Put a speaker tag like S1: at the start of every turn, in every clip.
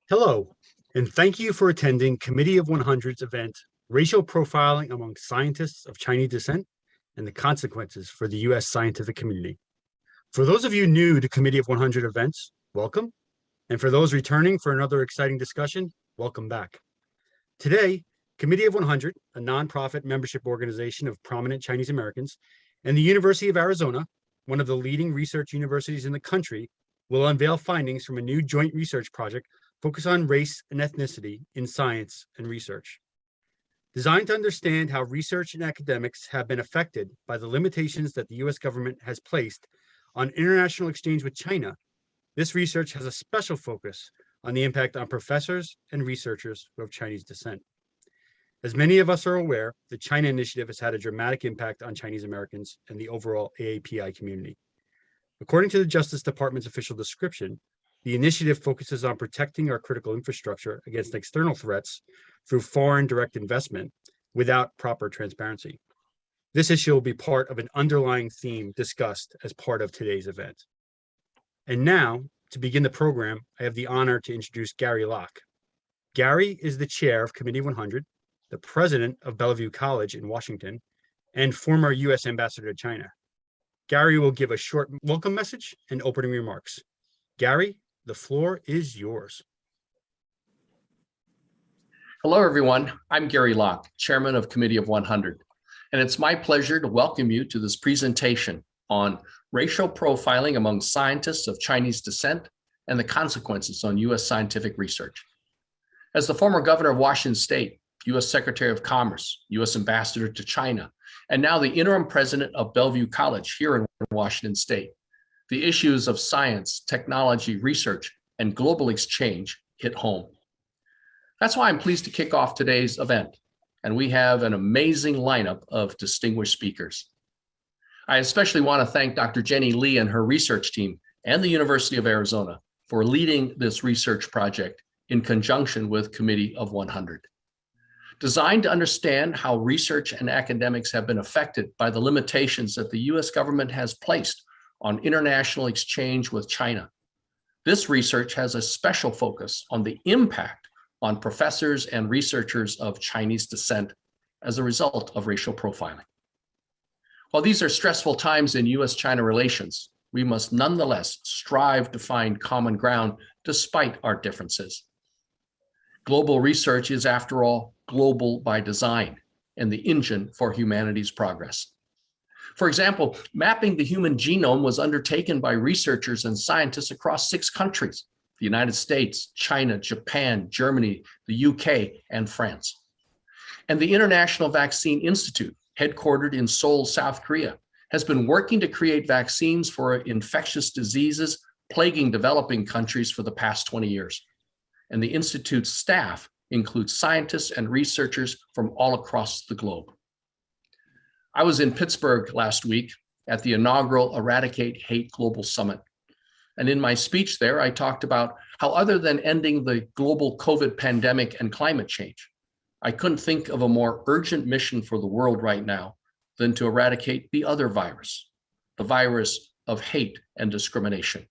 S1: Hello, and thank you for attending Committee of 100's event, Racial Profiling Among Scientists of Chinese Descent and the Consequences for the U.S. Scientific Community. For those of you new to Committee of 100 events, welcome. And for those returning for another exciting discussion, welcome back. Today, Committee of 100, a nonprofit membership organization of prominent Chinese Americans, and the University of Arizona, one of the leading research universities in the country, will unveil findings from a new joint research project focused on race and ethnicity in science and research. Designed to understand how research and academics have been affected by the limitations that the U.S. government has placed on international exchange with China, this research has a special focus on the impact on professors and researchers who have Chinese descent. As many of us are aware, the China Initiative has had a dramatic impact on Chinese Americans and the overall AAPI community. According to the Justice Department's official description, the initiative focuses on protecting our critical infrastructure against external threats through foreign direct investment without proper transparency. This issue will be part of an underlying theme discussed as part of today's event. And now, to begin the program, I have the honor to introduce Gary Locke. Gary is the chair of Committee 100, the president of Bellevue College in Washington, and former U.S. ambassador to China. Gary will give a short welcome message and opening remarks. Gary, the floor is yours.
S2: Hello, everyone. I'm Gary Locke, chairman of Committee of 100, and it's my pleasure to welcome you to this presentation on racial profiling among scientists of Chinese descent and the consequences on U.S. scientific research. As the former governor of Washington State, U.S. Secretary of Commerce, U.S. Ambassador to China, and now the interim president of Bellevue College here in Washington State, the issues of science, technology, research, and global exchange hit home. That's why I'm pleased to kick off today's event, and we have an amazing lineup of distinguished speakers. I especially want to thank Dr. Jenny Lee and her research team and the University of Arizona for leading this research project in conjunction with Committee of 100. Designed to understand how research and academics have been affected by the limitations that the U.S. government has placed on international exchange with China. This research has a special focus on the impact on professors and researchers of Chinese descent as a result of racial profiling. While these are stressful times in U.S.-China relations, we must nonetheless strive to find common ground despite our differences. Global research is, after all, global by design and the engine for humanity's progress. For example, mapping the human genome was undertaken by researchers and scientists across 6 countries: the United States, China, Japan, Germany, the UK, and France. And the International Vaccine Institute, headquartered in Seoul, South Korea, has been working to create vaccines for infectious diseases plaguing developing countries for the past 20 years. And the Institute's staff includes scientists and researchers from all across the globe. I was in Pittsburgh last week at the inaugural Eradicate Hate Global Summit. And in my speech there, I talked about how, other than ending the global COVID pandemic and climate change, I couldn't think of a more urgent mission for the world right now than to eradicate the other virus, the virus of hate and discrimination,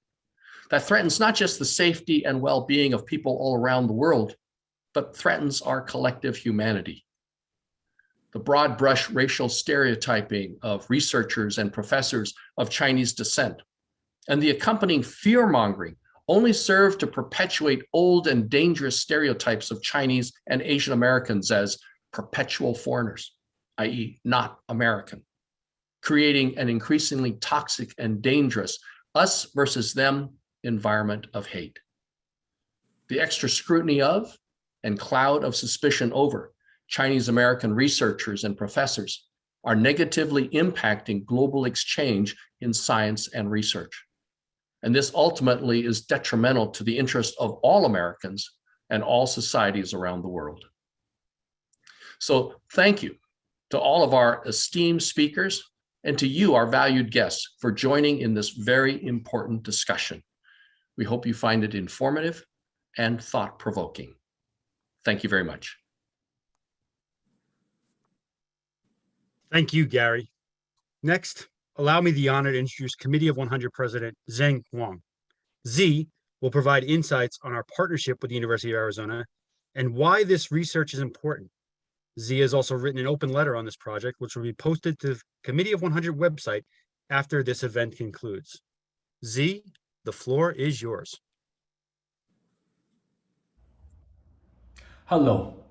S2: that threatens not just the safety and well-being of people all around the world, but threatens our collective humanity. The broad brush racial stereotyping of researchers and professors of Chinese descent and the accompanying fear-mongering only serve to perpetuate old and dangerous stereotypes of Chinese and Asian Americans as perpetual foreigners, i.e. not American, creating an increasingly toxic and dangerous us versus them environment of hate. The extra scrutiny of and cloud of suspicion over Chinese American researchers and professors are negatively impacting global exchange in science and research. And this ultimately is detrimental to the interest of all Americans and all societies around the world. So thank you to all of our esteemed speakers and to you, our valued guests, for joining in this very important discussion. We hope you find it informative and thought-provoking. Thank you very much.
S1: Thank you, Gary. Next, allow me the honor to introduce Committee of 100 President Zeng Huang. Z will provide insights on our partnership with the University of Arizona and why this research is important. Z has also written an open letter on this project, which will be posted to the Committee of 100 website after this event concludes. Z, the floor is yours.
S3: Hello.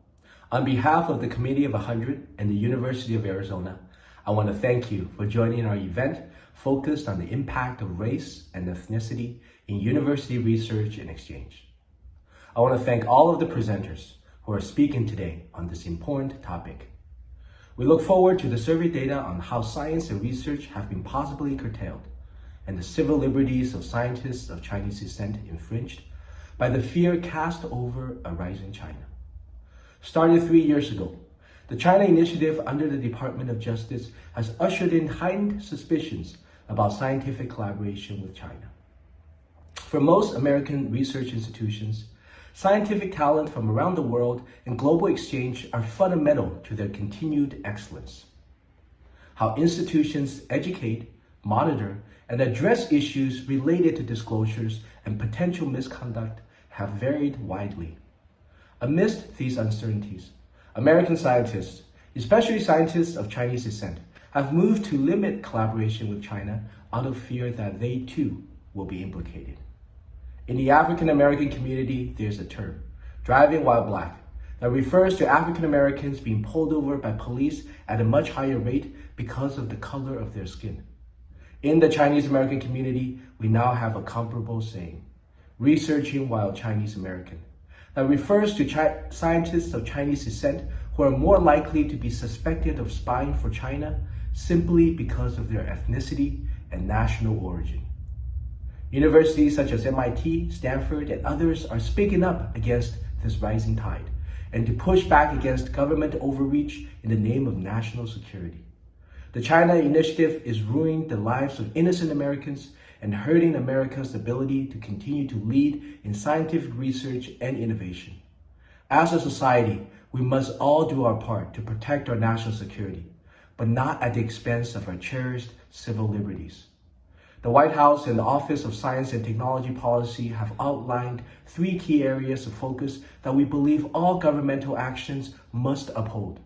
S3: On behalf of the Committee of 100 and the University of Arizona, I want to thank you for joining our event focused on the impact of race and ethnicity in university research and exchange. I want to thank all of the presenters who are speaking today on this important topic. We look forward to the survey data on how science and research have been possibly curtailed and the civil liberties of scientists of Chinese descent infringed by the fear cast over a rising China. Started 3 years ago, the China Initiative under the Department of Justice has ushered in heightened suspicions about scientific collaboration with China. For most American research institutions, scientific talent from around the world and global exchange are fundamental to their continued excellence. How institutions educate, monitor, and address issues related to disclosures and potential misconduct have varied widely. Amidst these uncertainties, American scientists, especially scientists of Chinese descent, have moved to limit collaboration with China out of fear that they too will be implicated. In the African American community, there's a term, driving while black, that refers to African Americans being pulled over by police at a much higher rate because of the color of their skin. In the Chinese American community, we now have a comparable saying, researching while Chinese American, that refers to scientists of Chinese descent who are more likely to be suspected of spying for China simply because of their ethnicity and national origin. Universities such as MIT, Stanford, and others are speaking up against this rising tide and to push back against government overreach in the name of national security. The China Initiative is ruining the lives of innocent Americans and hurting America's ability to continue to lead in scientific research and innovation. As a society, we must all do our part to protect our national security, but not at the expense of our cherished civil liberties. The White House and the Office of Science and Technology Policy have outlined 3 key areas of focus that we believe all governmental actions must uphold.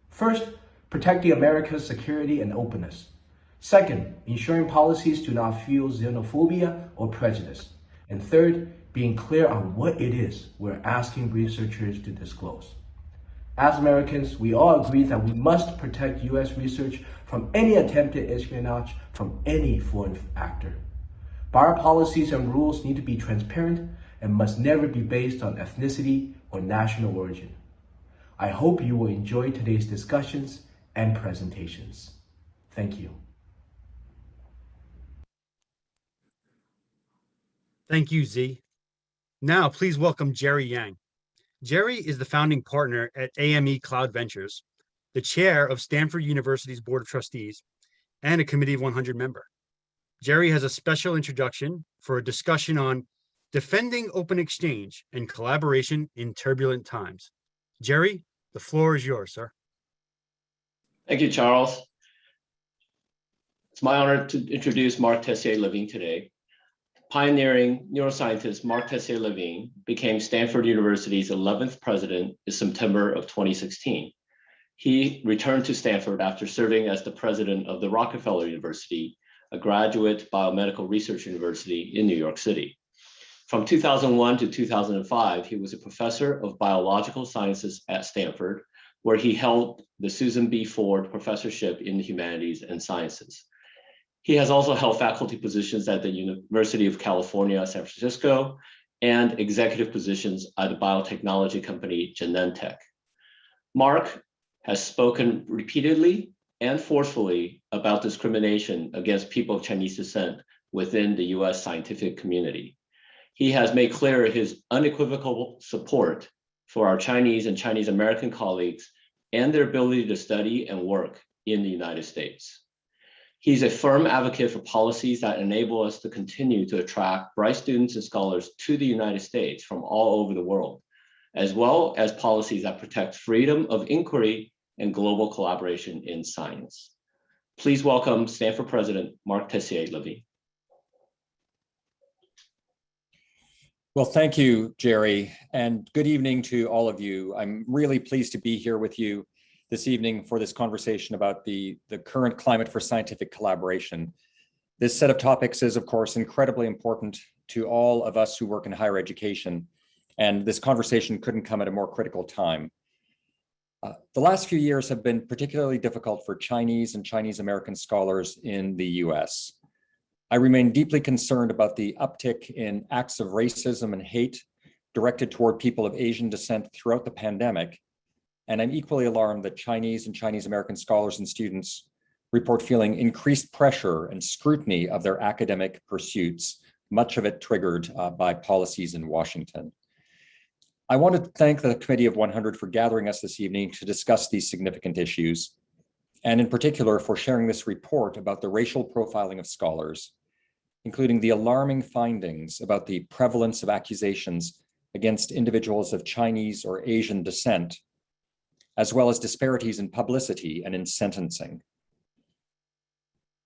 S3: First, protecting America's security and openness. Second, ensuring policies do not fuel xenophobia or prejudice. And third, being clear on what it is we're asking researchers to disclose. As Americans, we all agree that we must protect U.S. research from any attempted espionage from any foreign actor. But our policies and rules need to be transparent and must never be based on ethnicity or national origin. I hope you will enjoy today's discussions and presentations. Thank you.
S1: Thank you, Z. Now, please welcome Jerry Yang. Jerry is the founding partner at AME Cloud Ventures, the chair of Stanford University's Board of Trustees, and a Committee of 100 member. Jerry has a special introduction for a discussion on defending open exchange and collaboration in turbulent times. Jerry, the floor is yours, sir.
S4: Thank you, Charles. It's my honor to introduce Mark Tessier-Lavigne today. Pioneering neuroscientist Mark Tessier-Lavigne became Stanford University's 11th president in September of 2016. He returned to Stanford after serving as the president of the Rockefeller University, a graduate biomedical research university in New York City. From 2001 to 2005, he was a professor of biological sciences at Stanford, where he held the Susan B. Ford Professorship in the Humanities and Sciences. He has also held faculty positions at the University of California, San Francisco, and executive positions at the biotechnology company Genentech. Mark has spoken repeatedly and forcefully about discrimination against people of Chinese descent within the US scientific community. He has made clear his unequivocal support for our Chinese and Chinese American colleagues and their ability to study and work in the United States. He's a firm advocate for policies that enable us to continue to attract bright students and scholars to the United States from all over the world, as well as policies that protect freedom of inquiry and global collaboration in science. Please welcome Stanford President Mark Tessier-Lavigne.
S5: Well, thank you, Jerry, and good evening to all of you. I'm really pleased to be here with you this evening for this conversation about the current climate for scientific collaboration. This set of topics is, of course, incredibly important to all of us who work in higher education, and this conversation couldn't come at a more critical time. The last few years have been particularly difficult for Chinese and Chinese American scholars in the US. I remain deeply concerned about the uptick in acts of racism and hate directed toward people of Asian descent throughout the pandemic. And I'm equally alarmed that Chinese and Chinese American scholars and students report feeling increased pressure and scrutiny of their academic pursuits, much of it triggered by policies in Washington. I want to thank the Committee of 100 for gathering us this evening to discuss these significant issues, and in particular for sharing this report about the racial profiling of scholars, including the alarming findings about the prevalence of accusations against individuals of Chinese or Asian descent, as well as disparities in publicity and in sentencing.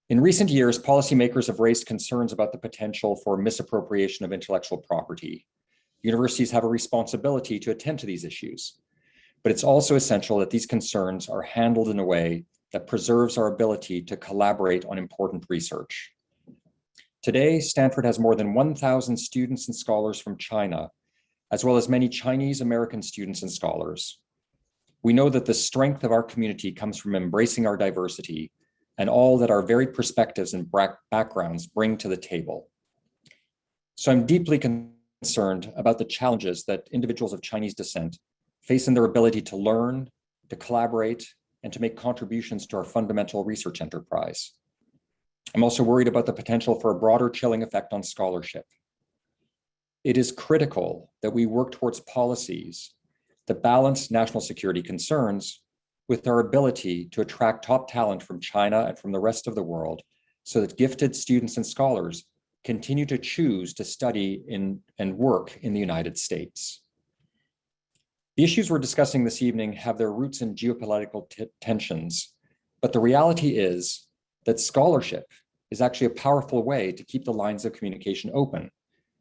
S5: In recent years, policymakers have raised concerns about the potential for misappropriation of intellectual property. Universities have a responsibility to attend to these issues, but it's also essential that these concerns are handled in a way that preserves our ability to collaborate on important research. Today, Stanford has more than 1,000 students and scholars from China, as well as many Chinese American students and scholars. We know that the strength of our community comes from embracing our diversity and all that our varied perspectives and backgrounds bring to the table. So I'm deeply concerned about the challenges that individuals of Chinese descent face in their ability to learn, to collaborate, and to make contributions to our fundamental research enterprise. I'm also worried about the potential for a broader chilling effect on scholarship. It is critical that we work towards policies that balance national security concerns with our ability to attract top talent from China and from the rest of the world so that gifted students and scholars continue to choose to study in and work in the United States. The issues we're discussing this evening have their roots in geopolitical tensions, but the reality is that scholarship is actually a powerful way to keep the lines of communication open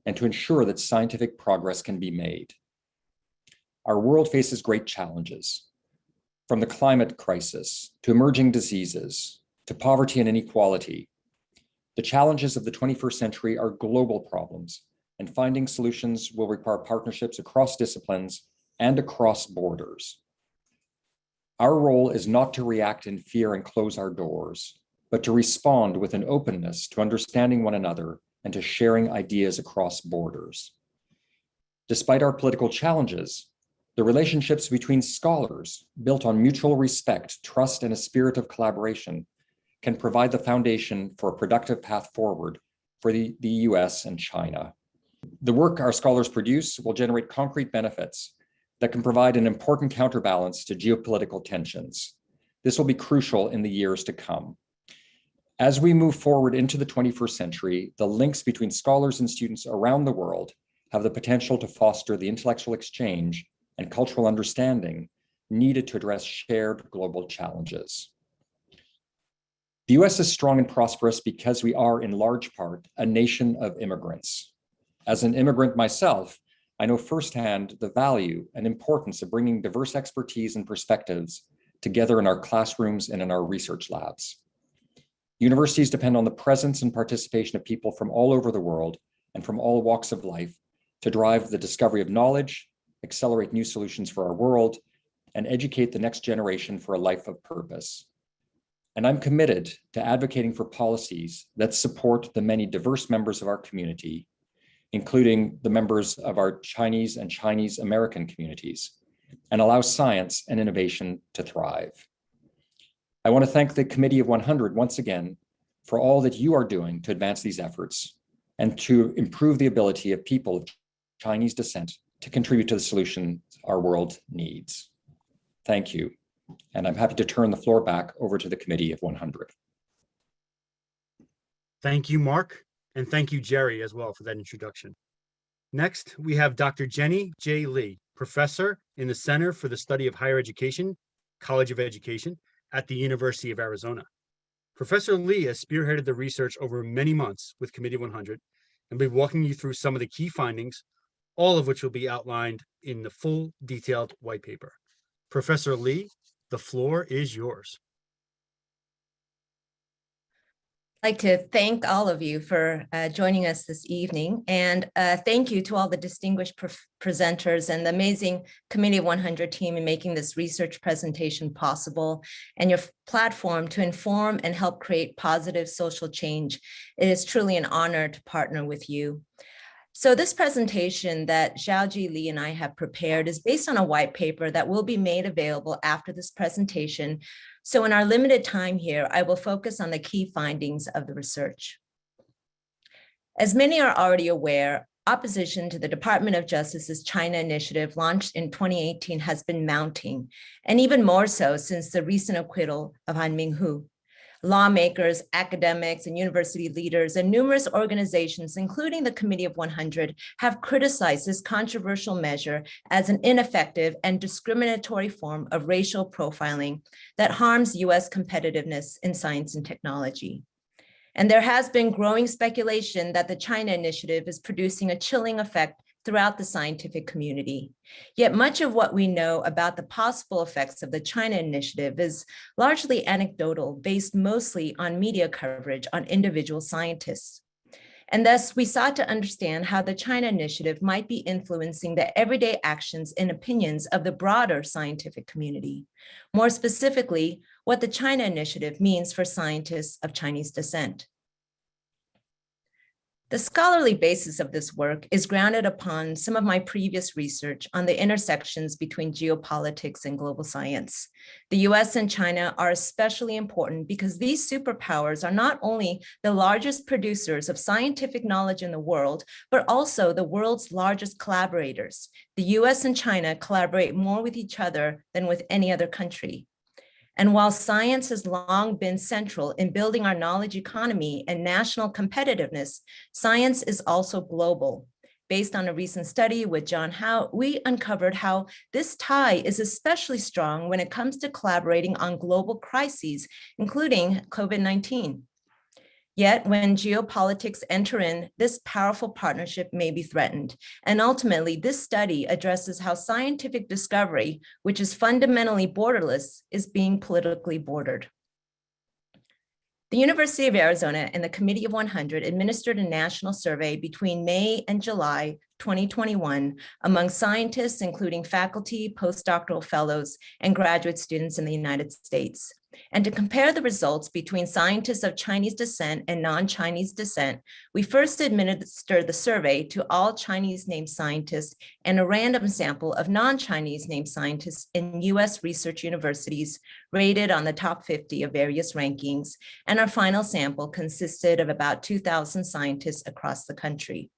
S5: and to ensure that scientific progress can be made. Our world faces great challenges, from the climate crisis to emerging diseases to poverty and inequality. The challenges of the 21st century are global problems, and finding solutions will require partnerships across disciplines and across borders. Our role is not to react in fear and close our doors, but to respond with an openness to understanding one another and to sharing ideas across borders. Despite our political challenges, the relationships between scholars, built on mutual respect, trust, and a spirit of collaboration, can provide the foundation for a productive path forward for the US and China. The work our scholars produce will generate concrete benefits that can provide an important counterbalance to geopolitical tensions. This will be crucial in the years to come. As we move forward into the 21st century, the links between scholars and students around the world have the potential to foster the intellectual exchange and cultural understanding needed to address shared global challenges. The US is strong and prosperous because we are, in large part, a nation of immigrants. As an immigrant myself, I know firsthand the value and importance of bringing diverse expertise and perspectives together in our classrooms and in our research labs. Universities depend on the presence and participation of people from all over the world and from all walks of life to drive the discovery of knowledge, accelerate new solutions for our world, and educate the next generation for a life of purpose. And I'm committed to advocating for policies that support the many diverse members of our community, including the members of our Chinese and Chinese American communities, and allow science and innovation to thrive. I want to thank the Committee of 100 once again for all that you are doing to advance these efforts and to improve the ability of people of Chinese descent to contribute to the solutions our world needs. Thank you. And I'm happy to turn the floor back over to the Committee of 100.
S1: Thank you, Mark, and thank you, Jerry, as well for that introduction. Next, we have Dr. Jenny J. Lee, professor in the Center for the Study of Higher Education, College of Education at the University of Arizona. Professor Lee has spearheaded the research over many months with Committee 100 and will be walking you through some of the key findings all of which will be outlined in the full detailed white paper. Professor Lee, the floor is yours.
S6: I'd like to thank all of you for joining us this evening, and thank you to all the distinguished presenters and the amazing Committee of 100 team in making this research presentation possible and your platform to inform and help create positive social change. It is truly an honor to partner with you. So this presentation that Xiaoji Li and I have prepared is based on a white paper that will be made available after this presentation. So in our limited time here, I will focus on the key findings of the research. As many are already aware, opposition to the Department of Justice's China Initiative launched in 2018 has been mounting, and even more so since the recent acquittal of Han Minghu. Lawmakers, academics, and university leaders, and numerous organizations, including the Committee of 100, have criticized this controversial measure as an ineffective and discriminatory form of racial profiling that harms US competitiveness in science and technology. And there has been growing speculation that the China Initiative is producing a chilling effect throughout the scientific community. Yet much of what we know about the possible effects of the China Initiative is largely anecdotal, based mostly on media coverage on individual scientists. And thus, we sought to understand how the China Initiative might be influencing the everyday actions and opinions of the broader scientific community. More specifically, what the China Initiative means for scientists of Chinese descent. The scholarly basis of this work is grounded upon some of my previous research on the intersections between geopolitics and global science. The US and China are especially important because these superpowers are not only the largest producers of scientific knowledge in the world, but also the world's largest collaborators. The US and China collaborate more with each other than with any other country. And while science has long been central in building our knowledge economy and national competitiveness, science is also global. Based on a recent study with John Howe, we uncovered how this tie is especially strong when it comes to collaborating on global crises, including COVID-19. Yet when geopolitics enter in, this powerful partnership may be threatened. And ultimately, this study addresses how scientific discovery, which is fundamentally borderless, is being politically bordered. The University of Arizona and the Committee of 100 administered a national survey between May and July 2021 among scientists, including faculty, postdoctoral fellows, and graduate students in the United States. And to compare the results between scientists of Chinese descent and non-Chinese descent, we first administered the survey to all Chinese named scientists and a random sample of non-Chinese named scientists in US research universities rated on the top 50 of various rankings. And our final sample consisted of about 2,000 scientists across the country.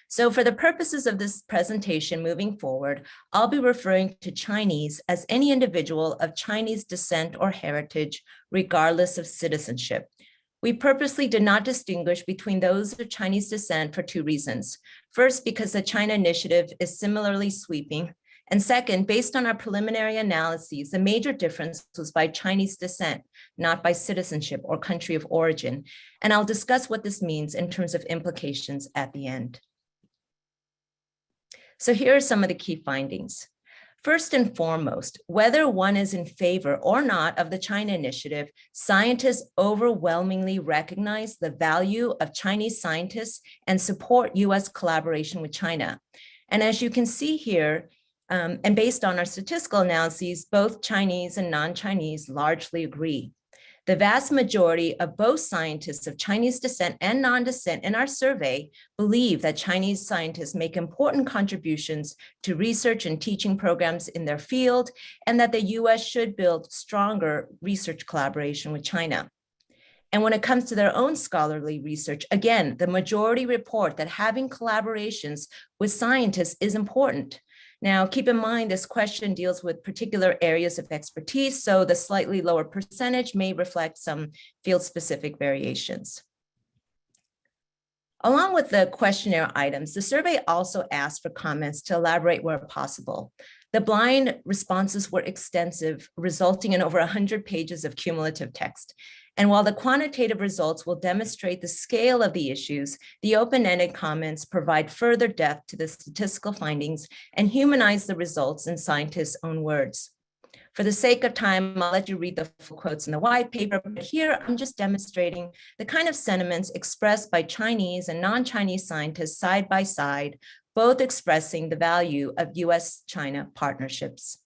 S6: So for the purposes of this presentation moving forward, I'll be referring to Chinese as any individual of Chinese descent or heritage, regardless of citizenship. We purposely did not distinguish between those of Chinese descent for two reasons. First, because the China Initiative is similarly sweeping. And second, based on our preliminary analyses, the major difference was by Chinese descent, not by citizenship or country of origin. And I'll discuss what this means in terms of implications at the end. So here are some of the key findings. First and foremost, whether one is in favor or not of the China Initiative, scientists overwhelmingly recognize the value of Chinese scientists and support US collaboration with China. And as you can see here, and based on our statistical analyses, both Chinese and non-Chinese largely agree. The vast majority of both scientists of Chinese descent and non-descent in our survey believe that Chinese scientists make important contributions to research and teaching programs in their field, and that the US should build stronger research collaboration with China. And when it comes to their own scholarly research, again, the majority report that having collaborations with scientists is important. Now, keep in mind, this question deals with particular areas of expertise, so the slightly lower percentage may reflect some field-specific variations. Along with the questionnaire items, the survey also asked for comments to elaborate where possible. The blind responses were extensive, resulting in over 100 pages of cumulative text. And while the quantitative results will demonstrate the scale of the issues, the open-ended comments provide further depth to the statistical findings and humanize the results in scientists' own words. For the sake of time, I'll let you read the full quotes in the white paper, but here I'm just demonstrating the kind of sentiments expressed by Chinese and non-Chinese scientists side by side, both expressing the value of US-China partnerships.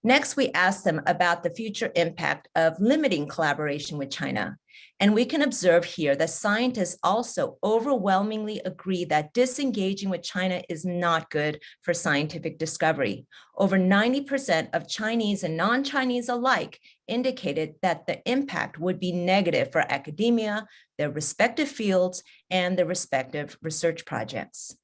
S6: Next, we asked them about the future impact of limiting collaboration with China. And we can observe here that scientists also overwhelmingly agree that disengaging with China is not good for scientific discovery. Over 90% of Chinese and non-Chinese alike indicated that the impact would be negative for academia, their respective fields, and their respective research projects.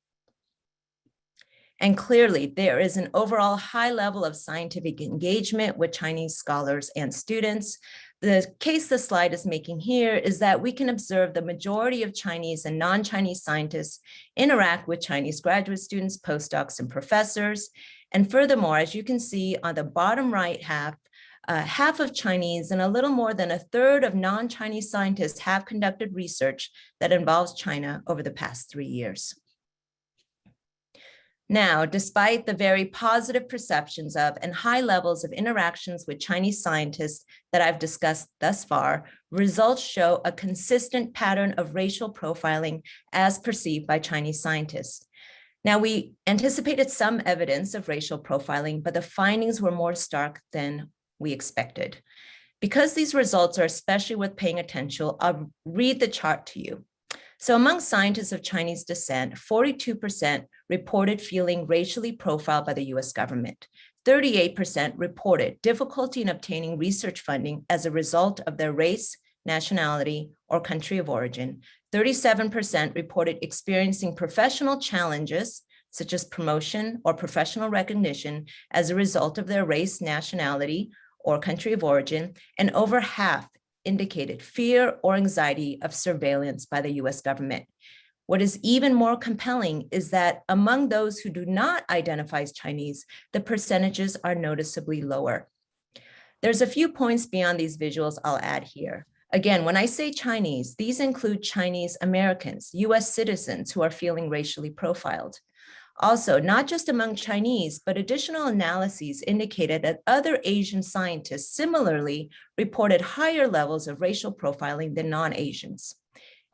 S6: And clearly, there is an overall high level of scientific engagement with Chinese scholars and students. The case the slide is making here is that we can observe the majority of Chinese and non-Chinese scientists interact with Chinese graduate students, postdocs, and professors. And furthermore, as you can see on the bottom right half, half of Chinese and a little more than a third of non-Chinese scientists have conducted research that involves China over the past 3 years. Now, despite the very positive perceptions of and high levels of interactions with Chinese scientists that I've discussed thus far, results show a consistent pattern of racial profiling as perceived by Chinese scientists. Now, we anticipated some evidence of racial profiling, but the findings were more stark than we expected. Because these results are especially worth paying attention, I'll read the chart to you. So among scientists of Chinese descent, 42% reported feeling racially profiled by the US government. 38% reported difficulty in obtaining research funding as a result of their race, nationality, or country of origin. 37% reported experiencing professional challenges, such as promotion or professional recognition, as a result of their race, nationality, or country of origin, and over half indicated fear or anxiety of surveillance by the US government. What is even more compelling is that among those who do not identify as Chinese, the percentages are noticeably lower. There's a few points beyond these visuals I'll add here. Again, when I say Chinese, these include Chinese Americans, US citizens who are feeling racially profiled. Also, not just among Chinese, but additional analyses indicated that other Asian scientists similarly reported higher levels of racial profiling than non-Asians.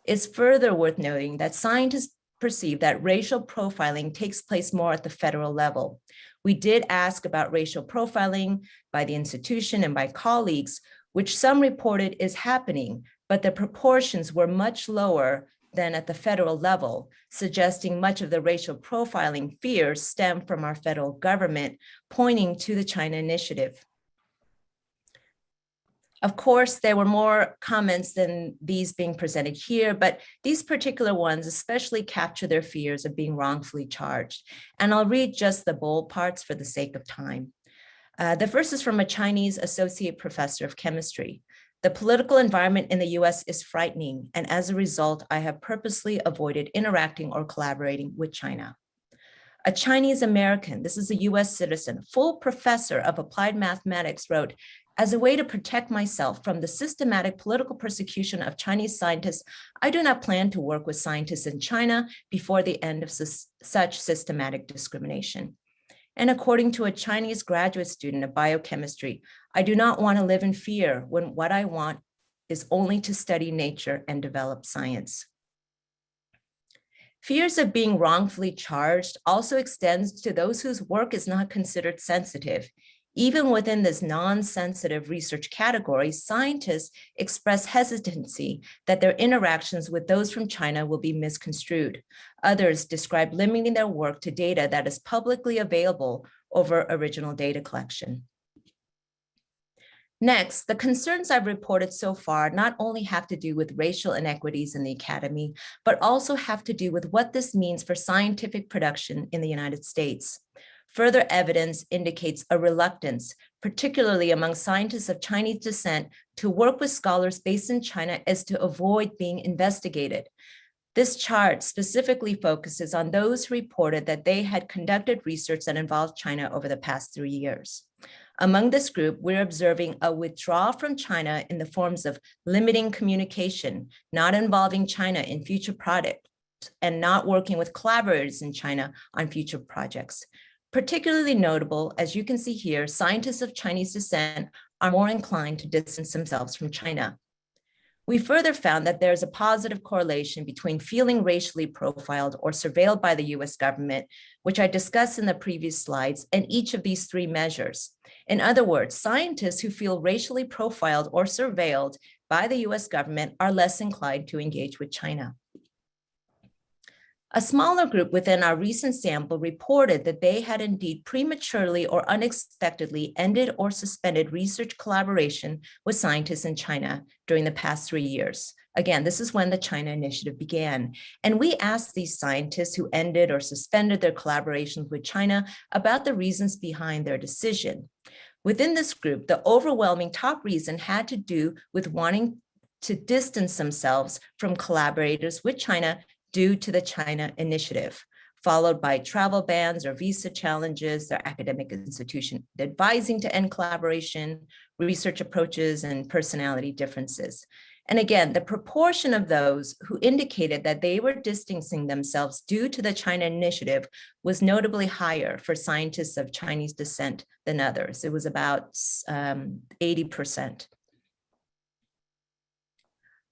S6: It's further worth noting that scientists perceive that racial profiling takes place more at the federal level. We did ask about racial profiling by the institution and by colleagues, which some reported is happening, but the proportions were much lower than at the federal level, suggesting much of the racial profiling fears stem from our federal government, pointing to the China Initiative. Of course, there were more comments than these being presented here, but these particular ones especially capture their fears of being wrongfully charged. And I'll read just the bold parts for the sake of time. The first is from a Chinese associate professor of chemistry. The political environment in the US is frightening, and as a result, I have purposely avoided interacting or collaborating with China. A Chinese American, this is a US citizen, full professor of applied mathematics, wrote, "As a way to protect myself from the systematic political persecution of Chinese scientists, I do not plan to work with scientists in China before the end of such systematic discrimination." And according to a Chinese graduate student of biochemistry, "I do not want to live in fear when what I want is only to study nature and develop science." Fears of being wrongfully charged also extends to those whose work is not considered sensitive. Even within this non-sensitive research category, scientists express hesitancy that their interactions with those from China will be misconstrued. Others describe limiting their work to data that is publicly available over original data collection. Next, the concerns I've reported so far not only have to do with racial inequities in the academy, but also have to do with what this means for scientific production in the United States. Further evidence indicates a reluctance, particularly among scientists of Chinese descent, to work with scholars based in China as to avoid being investigated. This chart specifically focuses on those who reported that they had conducted research that involved China over the past 3 years. Among this group, we're observing a withdrawal from China in the forms of limiting communication, not involving China in future projects, and not working with collaborators in China on future projects. Particularly notable, as you can see here, scientists of Chinese descent are more inclined to distance themselves from China. We further found that there's a positive correlation between feeling racially profiled or surveilled by the US government, which I discussed in the previous slides, and each of these three measures. In other words, scientists who feel racially profiled or surveilled by the US government are less inclined to engage with China. A smaller group within our recent sample reported that they had indeed prematurely or unexpectedly ended or suspended research collaboration with scientists in China during the past 3 years. Again, this is when the China Initiative began. And we asked these scientists who ended or suspended their collaborations with China about the reasons behind their decision. Within this group, the overwhelming top reason had to do with wanting to distance themselves from collaborators with China due to the China Initiative, followed by travel bans or visa challenges, their academic institution advising to end collaboration, research approaches, and personality differences. And again, the proportion of those who indicated that they were distancing themselves due to the China Initiative was notably higher for scientists of Chinese descent than others. It was about 80%.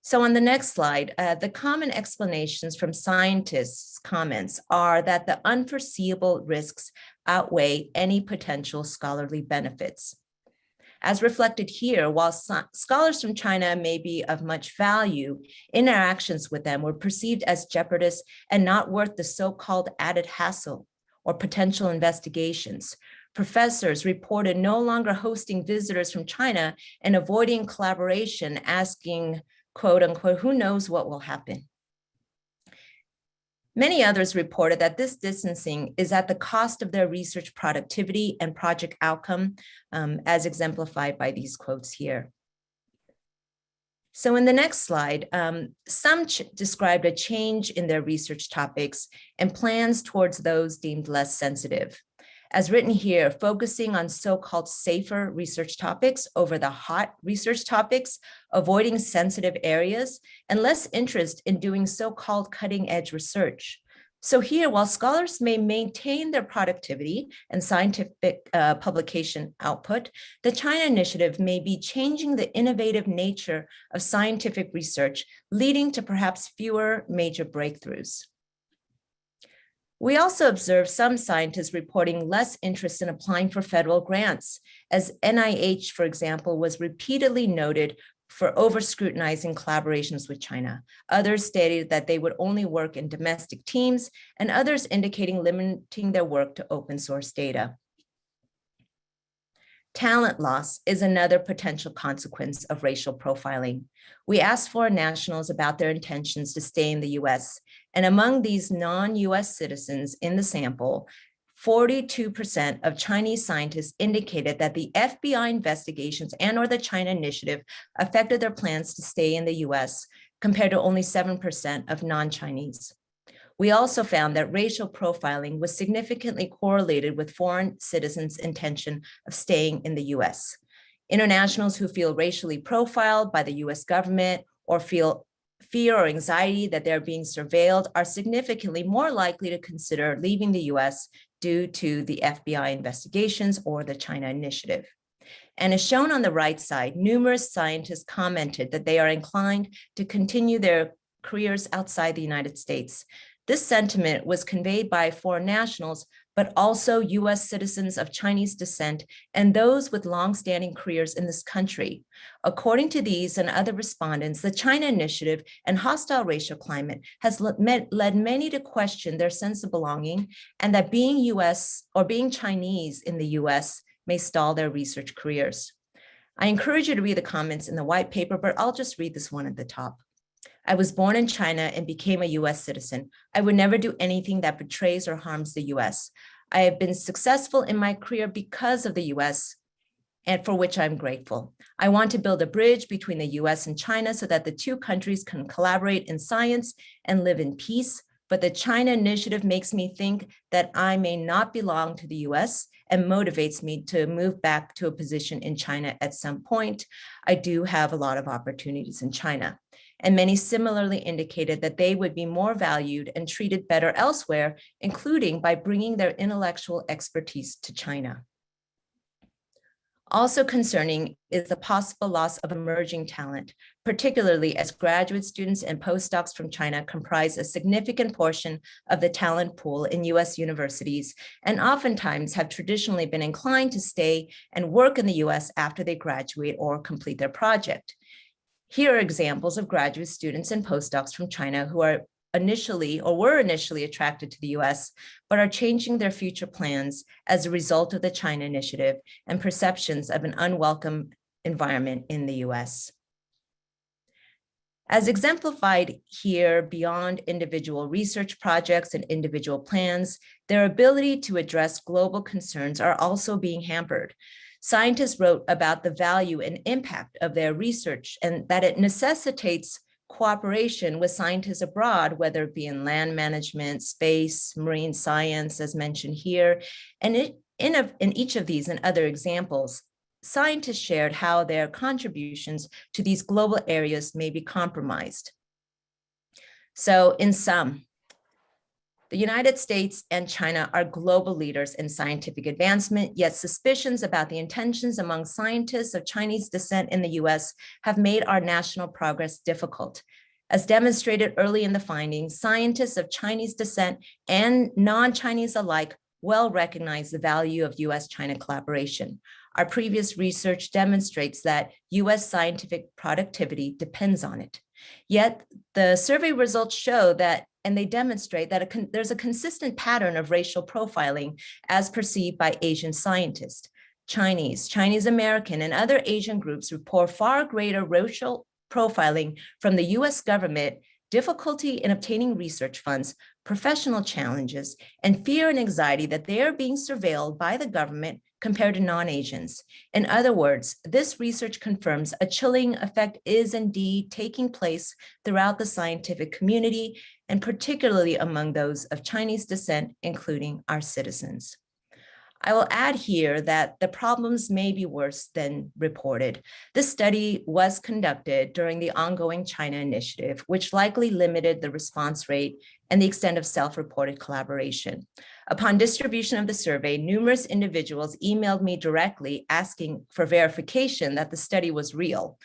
S6: So on the next slide, the common explanations from scientists' comments are that the unforeseeable risks outweigh any potential scholarly benefits. As reflected here, while scholars from China may be of much value, interactions with them were perceived as jeopardous and not worth the so-called added hassle or potential investigations. Professors reported no longer hosting visitors from China and avoiding collaboration, asking, quote unquote, who knows what will happen. Many others reported that this distancing is at the cost of their research productivity and project outcome, as exemplified by these quotes here. So in the next slide, some described a change in their research topics and plans towards those deemed less sensitive. As written here, focusing on so-called safer research topics over the hot research topics, avoiding sensitive areas, and less interest in doing so-called cutting-edge research. So here, while scholars may maintain their productivity and scientific publication output, the China Initiative may be changing the innovative nature of scientific research, leading to perhaps fewer major breakthroughs. We also observed some scientists reporting less interest in applying for federal grants, as NIH, for example, was repeatedly noted for over-scrutinizing collaborations with China. Others stated that they would only work in domestic teams, and others indicating limiting their work to open source data. Talent loss is another potential consequence of racial profiling. We asked foreign nationals about their intentions to stay in the US, and among these non-US citizens in the sample, 42% of Chinese scientists indicated that the FBI investigations and/or the China Initiative affected their plans to stay in the US, compared to only 7% of non-Chinese. We also found that racial profiling was significantly correlated with foreign citizens' intention of staying in the US. Internationals who feel racially profiled by the US government or feel fear or anxiety that they're being surveilled are significantly more likely to consider leaving the US due to the FBI investigations or the China Initiative. And as shown on the right side, numerous scientists commented that they are inclined to continue their careers outside the United States. This sentiment was conveyed by foreign nationals, but also US citizens of Chinese descent and those with longstanding careers in this country. According to these and other respondents, the China Initiative and hostile racial climate has led many to question their sense of belonging, and that being US or being Chinese in the US may stall their research careers. I encourage you to read the comments in the white paper, but I'll just read this one at the top. I was born in China and became a US citizen. I would never do anything that betrays or harms the US. I have been successful in my career because of the US, and for which I'm grateful. I want to build a bridge between the US and China so that the two countries can collaborate in science and live in peace, but the China initiative makes me think that I may not belong to the US and motivates me to move back to a position in China at some point. I do have a lot of opportunities in China. And many similarly indicated that they would be more valued and treated better elsewhere, including by bringing their intellectual expertise to China. Also concerning is the possible loss of emerging talent, particularly as graduate students and postdocs from China comprise a significant portion of the talent pool in US universities, and oftentimes have traditionally been inclined to stay and work in the US after they graduate or complete their project. Here are examples of graduate students and postdocs from China who are were initially attracted to the US, but are changing their future plans as a result of the China initiative and perceptions of an unwelcome environment in the US. As exemplified here, beyond individual research projects and individual plans, their ability to address global concerns are also being hampered. Scientists wrote about the value and impact of their research and that it necessitates cooperation with scientists abroad, whether it be in land management, space, marine science, as mentioned here. And in each of these and other examples, scientists shared how their contributions to these global areas may be compromised. So in sum, the United States and China are global leaders in scientific advancement, yet suspicions about the intentions among scientists of Chinese descent in the US have made our national progress difficult. As demonstrated early in the findings, scientists of Chinese descent and non-Chinese alike well recognize the value of US-China collaboration. Our previous research demonstrates that US scientific productivity depends on it. Yet the survey results show that, and they demonstrate that there's a consistent pattern of racial profiling as perceived by Asian scientists. Chinese American, and other Asian groups report far greater racial profiling from the US government, difficulty in obtaining research funds, professional challenges, and fear and anxiety that they are being surveilled by the government compared to non-Asians. In other words, this research confirms a chilling effect is indeed taking place throughout the scientific community, and particularly among those of Chinese descent, including our citizens. I will add here that the problems may be worse than reported. This study was conducted during the ongoing China initiative, which likely limited the response rate and the extent of self-reported collaboration. Upon distribution of the survey, numerous individuals emailed me directly asking for verification that the study was real.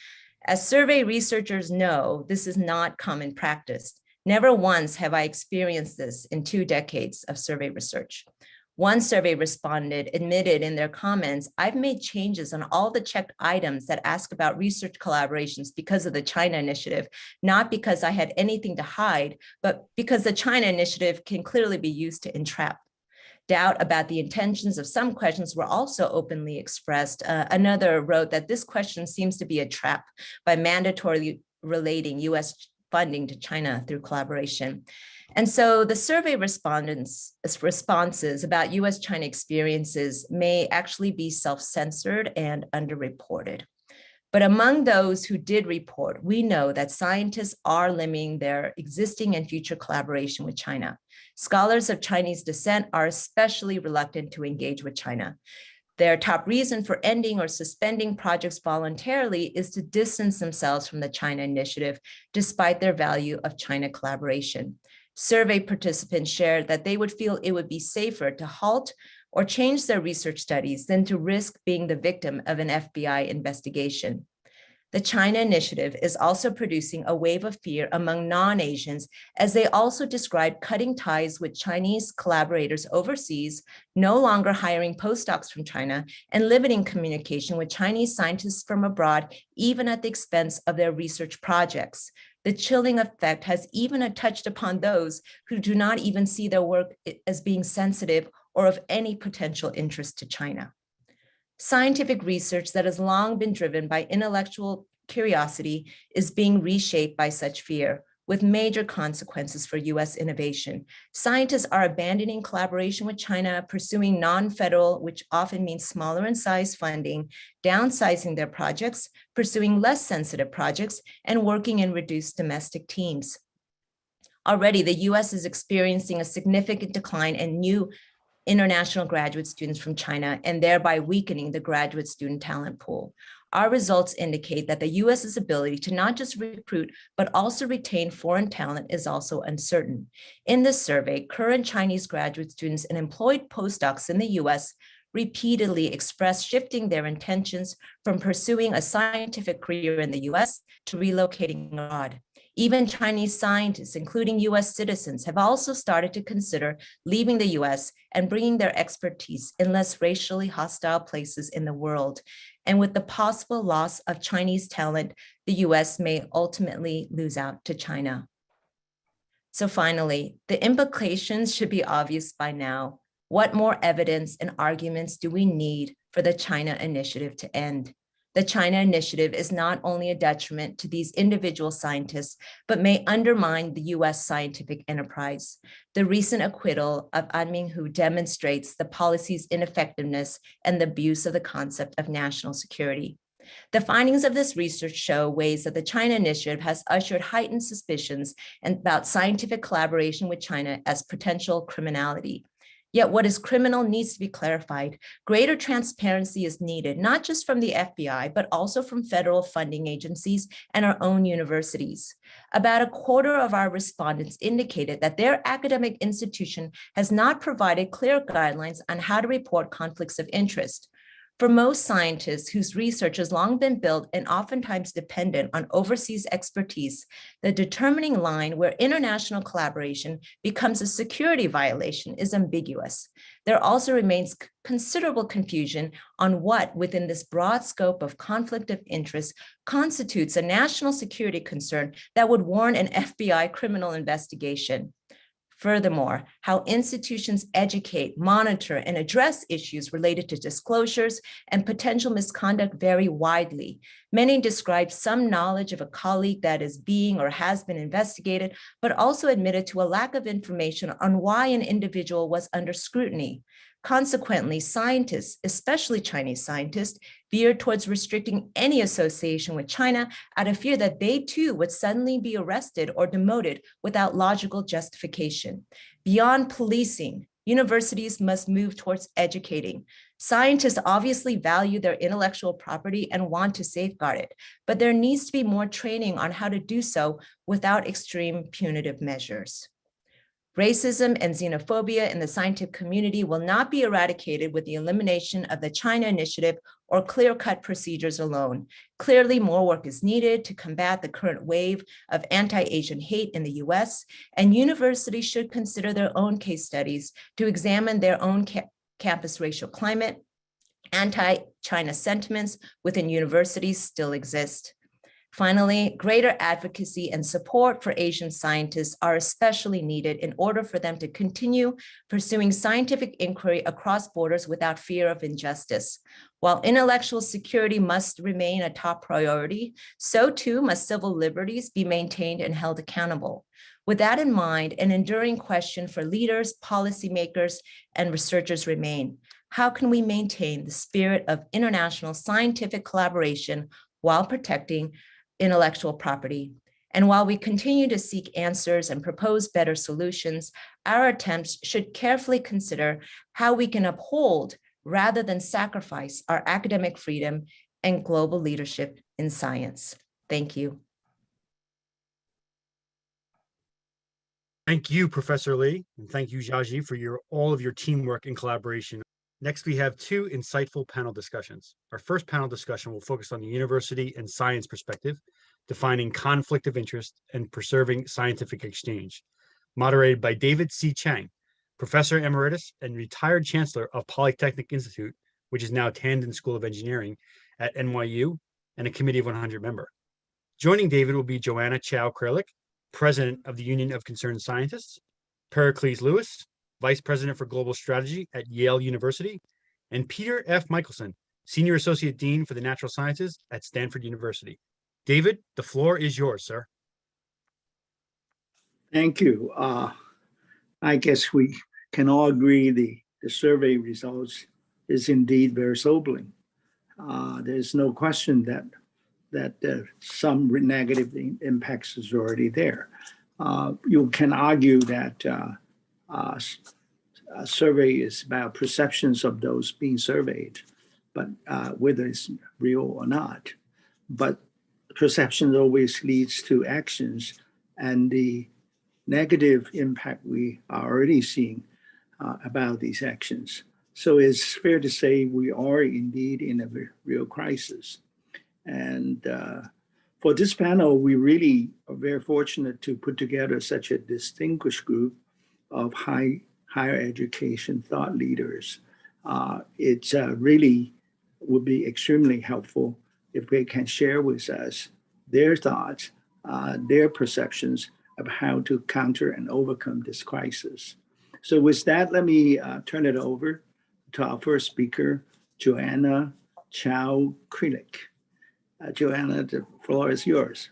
S6: As survey researchers know, this is not common practice. Never once have I experienced this in 2 decades of survey research. One survey respondent admitted in their comments, I've made changes on all the checked items that ask about research collaborations because of the China initiative, not because I had anything to hide, but because the China initiative can clearly be used to entrap. Doubt about the intentions of some questions were also openly expressed. Another wrote that this question seems to be a trap by mandatorily relating US funding to China through collaboration. And so the survey responses about US-China experiences may actually be self-censored and underreported. But among those who did report, we know that scientists are limiting their existing and future collaboration with China. Scholars of Chinese descent are especially reluctant to engage with China. Their top reason for ending or suspending projects voluntarily is to distance themselves from the China initiative, despite their value of China collaboration. Survey participants shared that they would feel it would be safer to halt or change their research studies than to risk being the victim of an FBI investigation. The China initiative is also producing a wave of fear among non-Asians, as they also describe cutting ties with Chinese collaborators overseas, no longer hiring postdocs from China, and limiting communication with Chinese scientists from abroad, even at the expense of their research projects. The chilling effect has even touched upon those who do not even see their work as being sensitive or of any potential interest to China. Scientific research that has long been driven by intellectual curiosity is being reshaped by such fear, with major consequences for US innovation. Scientists are abandoning collaboration with China, pursuing non-federal, which often means smaller in size funding, downsizing their projects, pursuing less sensitive projects, and working in reduced domestic teams. Already, the US is experiencing a significant decline in new international graduate students from China and thereby weakening the graduate student talent pool. Our results indicate that the US's ability to not just recruit, but also retain foreign talent is also uncertain. In this survey, current Chinese graduate students and employed postdocs in the US repeatedly expressed shifting their intentions from pursuing a scientific career in the US to relocating abroad. Even Chinese scientists, including US citizens, have also started to consider leaving the US and bringing their expertise in less racially hostile places in the world. And with the possible loss of Chinese talent, the US may ultimately lose out to China. So finally, the implications should be obvious by now. What more evidence and arguments do we need for the China Initiative to end? The China Initiative is not only a detriment to these individual scientists, but may undermine the US scientific enterprise. The recent acquittal of An Minghu demonstrates the policy's ineffectiveness and the abuse of the concept of national security. The findings of this research show ways that the China Initiative has ushered heightened suspicions about scientific collaboration with China as potential criminality. Yet what is criminal needs to be clarified. Greater transparency is needed, not just from the FBI, but also from federal funding agencies and our own universities. About a quarter of our respondents indicated that their academic institution has not provided clear guidelines on how to report conflicts of interest. For most scientists whose research has long been built and oftentimes dependent on overseas expertise, the determining line where international collaboration becomes a security violation is ambiguous. There also remains considerable confusion on what, within this broad scope of conflict of interest, constitutes a national security concern that would warrant an FBI criminal investigation. Furthermore, how institutions educate, monitor, and address issues related to disclosures and potential misconduct vary widely. Many describe some knowledge of a colleague that is being or has been investigated, but also admitted to a lack of information on why an individual was under scrutiny. Consequently, scientists, especially Chinese scientists, veered towards restricting any association with China out of fear that they too would suddenly be arrested or demoted without logical justification. Beyond policing, universities must move towards educating. Scientists obviously value their intellectual property and want to safeguard it, but there needs to be more training on how to do so without extreme punitive measures. Racism and xenophobia in the scientific community will not be eradicated with the elimination of the China Initiative or clear-cut procedures alone. Clearly, more work is needed to combat the current wave of anti-Asian hate in the US, and universities should consider their own case studies to examine their own campus racial climate. Anti-China sentiments within universities still exist. Finally, greater advocacy and support for Asian scientists are especially needed in order for them to continue pursuing scientific inquiry across borders without fear of injustice. While intellectual security must remain a top priority, so too must civil liberties be maintained and held accountable. With that in mind, an enduring question for leaders, policymakers, and researchers remain. How can we maintain the spirit of international scientific collaboration while protecting intellectual property? And while we continue to seek answers and propose better solutions, our attempts should carefully consider how we can uphold rather than sacrifice our academic freedom and global leadership in science. Thank you.
S1: Thank you, Professor Lee, and thank you, Jiaji, for all of your teamwork and collaboration. Next, we have two insightful panel discussions. Our first panel discussion will focus on the university and science perspective, defining conflict of interest and preserving scientific exchange, moderated by David C. Chang, Professor Emeritus and retired Chancellor of Polytechnic Institute, which is now Tandon School of Engineering at NYU, and a Committee of 100 member. Joining David will be Joanna Chow Kralik, President of the Union of Concerned Scientists, Pericles Lewis, Vice President for Global Strategy at Yale University, and Peter F. Michelson, Senior Associate Dean for the Natural Sciences at Stanford University. David, the floor is yours, sir.
S7: Thank you. I guess we can all agree the survey results is indeed very sobering. There's no question that some negative impacts is already there. You can argue that a survey is about perceptions of those being surveyed, but whether it's real or not. But perception always leads to actions, and the negative impact we are already seeing about these actions. So it's fair to say we are indeed in a real crisis. And for this panel, we really are very fortunate to put together such a distinguished group of higher education thought leaders. It really would be extremely helpful if they can share with us their thoughts, their perceptions of how to counter and overcome this crisis. So with that, let me turn it over to our first speaker, Joanna Chow Krilik. Joanna, the floor is yours.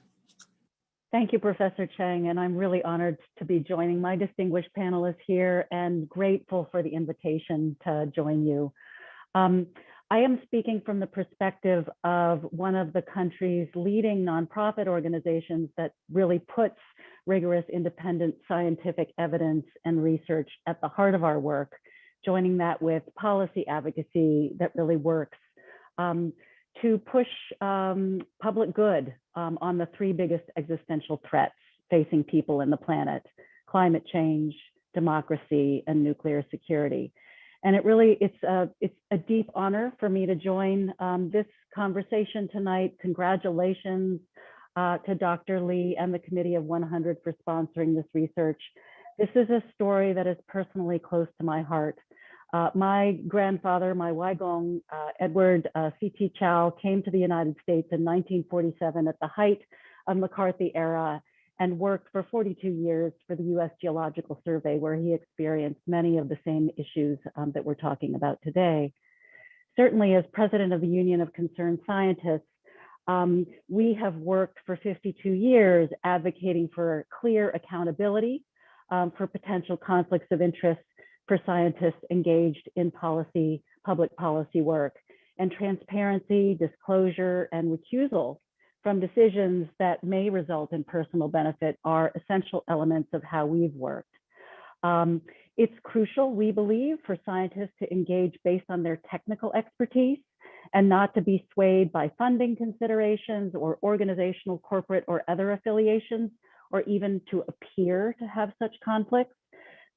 S8: Thank you, Professor Cheng, and I'm really honored to be joining my distinguished panelists here and grateful for the invitation to join you. I am speaking from the perspective of one of the country's leading nonprofit organizations that really puts rigorous independent scientific evidence and research at the heart of our work, joining that with policy advocacy that really works to push public good on the three biggest existential threats facing people and the planet: climate change, democracy, and nuclear security. And it's a deep honor for me to join this conversation tonight. Congratulations to Dr. Lee and the Committee of 100 for sponsoring this research. This is a story that is personally close to my heart. My grandfather, my Waigong, Edward C.T. Chow, came to the United States in 1947 at the height of McCarthy era and worked for 42 years for the U.S. Geological Survey, where he experienced many of the same issues that we're talking about today. Certainly, as president of the Union of Concerned Scientists, we have worked for 52 years advocating for clear accountability for potential conflicts of interest for scientists engaged in public policy work, and transparency, disclosure, and recusal from decisions that may result in personal benefit are essential elements of how we've worked. It's crucial, we believe, for scientists to engage based on their technical expertise and not to be swayed by funding considerations or organizational, corporate, or other affiliations, or even to appear to have such conflicts.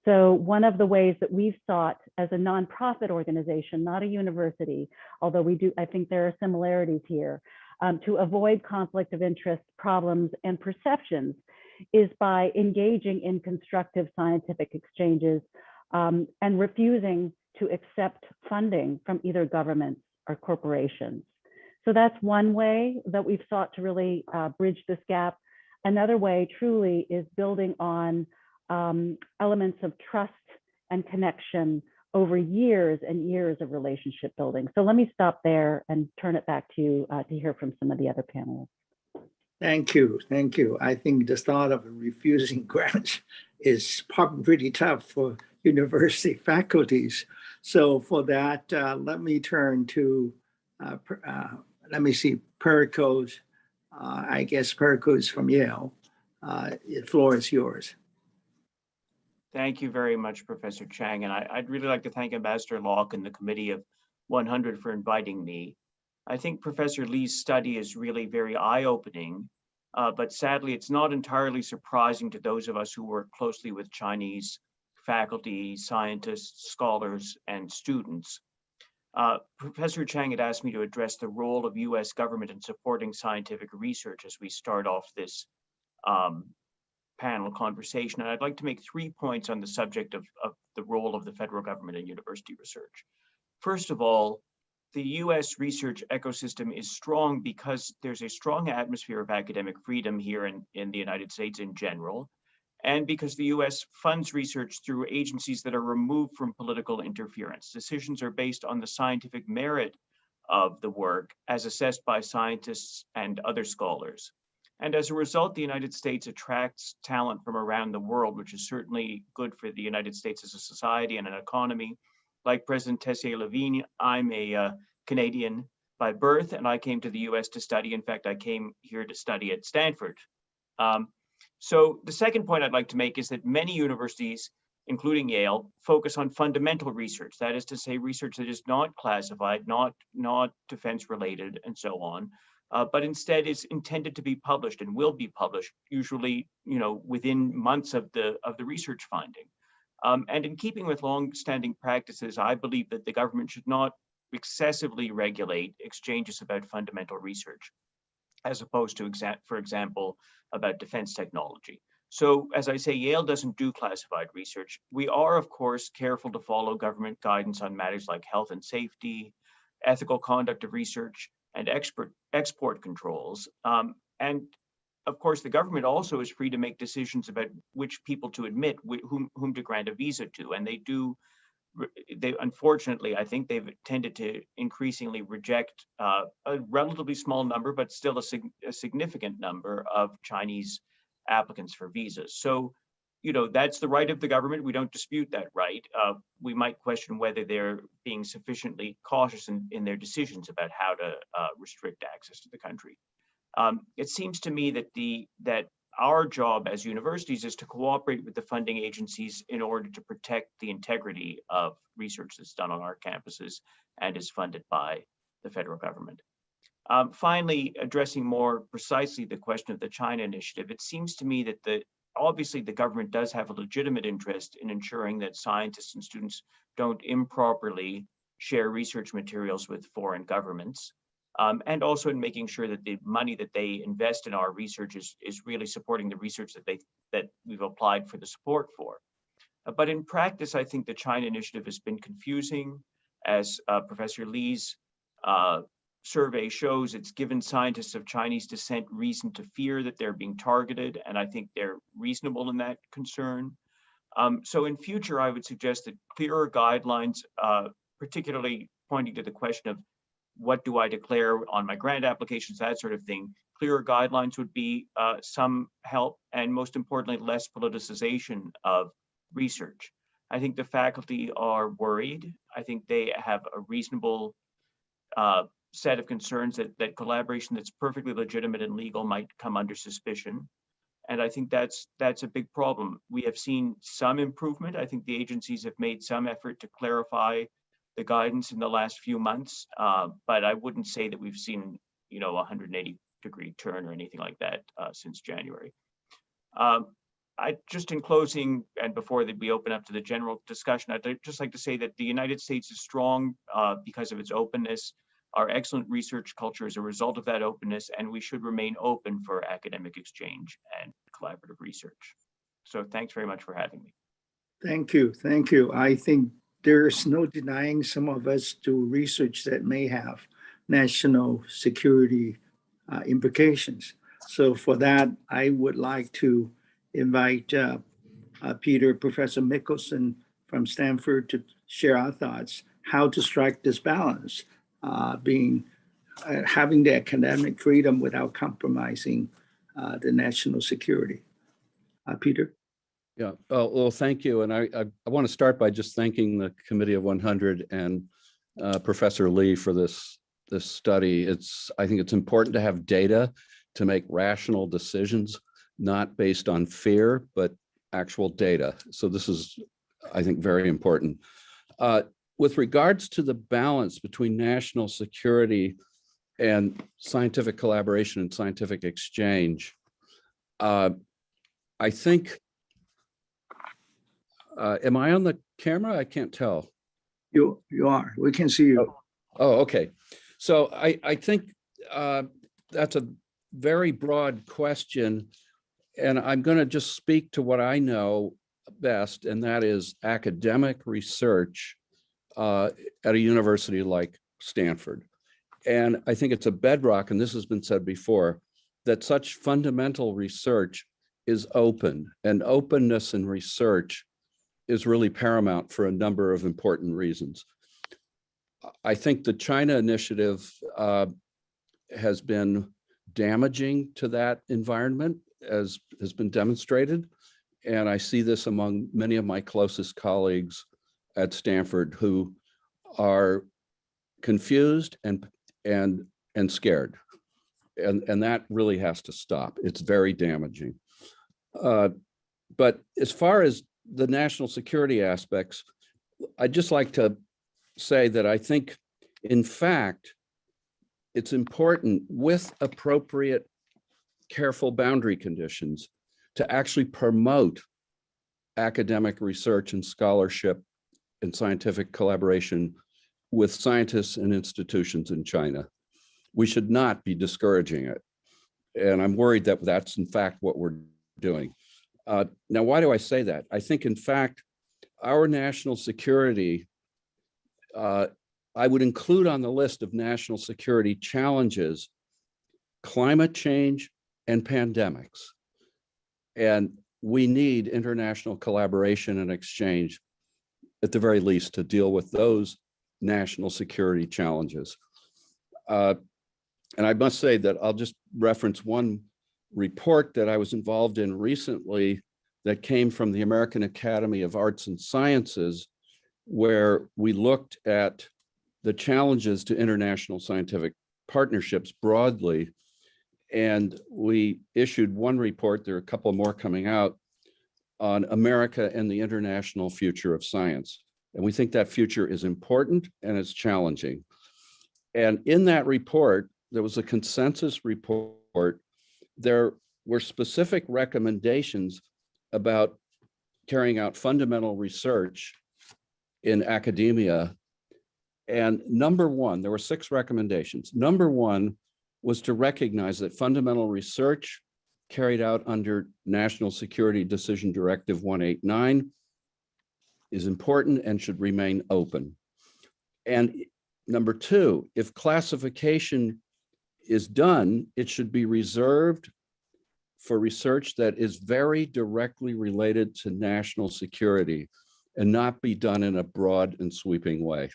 S8: So one of the ways that we've sought as a nonprofit organization, not a university, although I think there are similarities here, to avoid conflict of interest problems and perceptions is by engaging in constructive scientific exchanges and refusing to accept funding from either governments or corporations. So that's one way that we've sought to really bridge this gap. Another way truly is building on elements of trust and connection over years and years of relationship building. So let me stop there and turn it back to you to hear from some of the other panelists.
S7: Thank you. Thank you. I think the start of refusing grants is probably pretty tough for university faculties. So for that, let me turn to, let me see, Perikos. I guess Perikos is from Yale. The floor is yours.
S9: Thank you very much, Professor Chang. And I'd really like to thank Ambassador Locke and the Committee of 100 for inviting me. I think Professor Lee's study is really very eye-opening, but sadly, it's not entirely surprising to those of us who work closely with Chinese faculty, scientists, scholars, and students. Professor Chang had asked me to address the role of US government in supporting scientific research as we start off this panel conversation. And I'd like to make 3 points on the subject of the role of the federal government in university research. First of all, the US research ecosystem is strong because there's a strong atmosphere of academic freedom here in the United States in general, and because the US funds research through agencies that are removed from political interference. Decisions are based on the scientific merit of the work as assessed by scientists and other scholars. And as a result, the United States attracts talent from around the world, which is certainly good for the United States as a society and an economy. Like President Tessier-Lavigne, I'm a Canadian by birth, and I came to the US to study. In fact, I came here to study at Stanford. So the second point I'd like to make is that many universities, including Yale, focus on fundamental research. That is to say, research that is not classified, not defense related, and so on, but instead is intended to be published and will be published, usually, within months of the research finding. And in keeping with long-standing practices, I believe that the government should not excessively regulate exchanges about fundamental research, as opposed to, for example, about defense technology. So as I say, Yale doesn't do classified research. We are, of course, careful to follow government guidance on matters like health and safety, ethical conduct of research, and export controls. And of course, the government also is free to make decisions about which people to admit, whom to grant a visa to. And they unfortunately, I think they've tended to increasingly reject a relatively small number, but still a significant number of Chinese applicants for visas. So, that's the right of the government. We don't dispute that right. We might question whether they're being sufficiently cautious in their decisions about how to restrict access to the country. It seems to me that our job as universities is to cooperate with the funding agencies in order to protect the integrity of research that's done on our campuses and is funded by the federal government. Finally, addressing more precisely the question of the China initiative, it seems to me that obviously the government does have a legitimate interest in ensuring that scientists and students don't improperly share research materials with foreign governments. And also in making sure that the money that they invest in our research is really supporting the research that we've applied for the support for. But in practice, I think the China initiative has been confusing. As Professor Lee's survey shows, it's given scientists of Chinese descent reason to fear that they're being targeted, and I think they're reasonable in that concern. So in future, I would suggest that clearer guidelines, particularly pointing to the question of what do I declare on my grant applications, that sort of thing. Clearer guidelines would be some help, and most importantly, less politicization of research. I think the faculty are worried. I think they have a reasonable set of concerns that collaboration that's perfectly legitimate and legal might come under suspicion. And I think that's a big problem. We have seen some improvement. I think the agencies have made some effort to clarify the guidance in the last few months, but I wouldn't say that we've seen, a 180-degree turn or anything like that since January. Just in closing, and before that we open up to the general discussion, I'd just like to say that the United States is strong because of its openness. Our excellent research culture is a result of that openness, and we should remain open for academic exchange and collaborative research. So thanks very much for having me.
S7: Thank you. Thank you. I think there's no denying some of us do research that may have national security implications. So for that, I would like to invite Professor Mickelson from Stanford to share our thoughts, how to strike this balance, having the academic freedom without compromising the national security. Peter?
S10: Yeah, well, thank you. And I want to start by just thanking the Committee of 100 and Professor Lee for this study. I think it's important to have data to make rational decisions, not based on fear, but actual data. So this is, I think, very important. With regards to the balance between national security and scientific collaboration and scientific exchange, I think, am I on the camera? I can't tell.
S7: You are. We can see you.
S10: Oh, okay. So I think that's a very broad question, and I'm going to just speak to what I know best, and that is academic research at a university like Stanford. And I think it's a bedrock, and this has been said before, that such fundamental research is open, and openness in research is really paramount for a number of important reasons. I think the China initiative has been damaging to that environment, as has been demonstrated. And I see this among many of my closest colleagues at Stanford who are confused and scared. And that really has to stop. It's very damaging. But as far as the national security aspects, I'd just like to say that I think, in fact, it's important with appropriate, careful boundary conditions to actually promote academic research and scholarship and scientific collaboration with scientists and institutions in China. We should not be discouraging it. And I'm worried that that's in fact what we're doing. Now, why do I say that? I think, in fact, our national security, I would include on the list of national security challenges climate change and pandemics. And we need international collaboration and exchange, at the very least, to deal with those national security challenges. And I must say that I'll just reference one report that I was involved in recently that came from the American Academy of Arts and Sciences, where we looked at the challenges to international scientific partnerships broadly. And we issued one report, there are a couple more coming out, on America and the international future of science. And we think that future is important and it's challenging. And in that report, there was a consensus report. There were specific recommendations about carrying out fundamental research in academia. And number one, there were 6 recommendations. Number one was to recognize that fundamental research carried out under National Security Decision Directive 189 is important and should remain open. And number 2, if classification is done, it should be reserved for research that is very directly related to national security and not be done in a broad and sweeping way.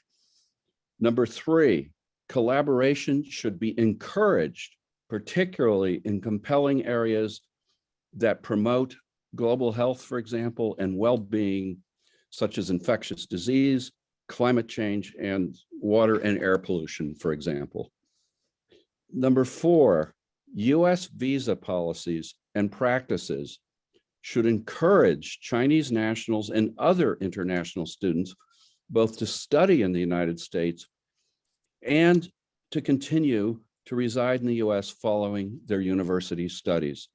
S10: Number 3, collaboration should be encouraged, particularly in compelling areas that promote global health, for example, and well-being, such as infectious disease, climate change, and water and air pollution, for example. Number 4, US visa policies and practices should encourage Chinese nationals and other international students both to study in the United States and to continue to reside in the US following their university studies.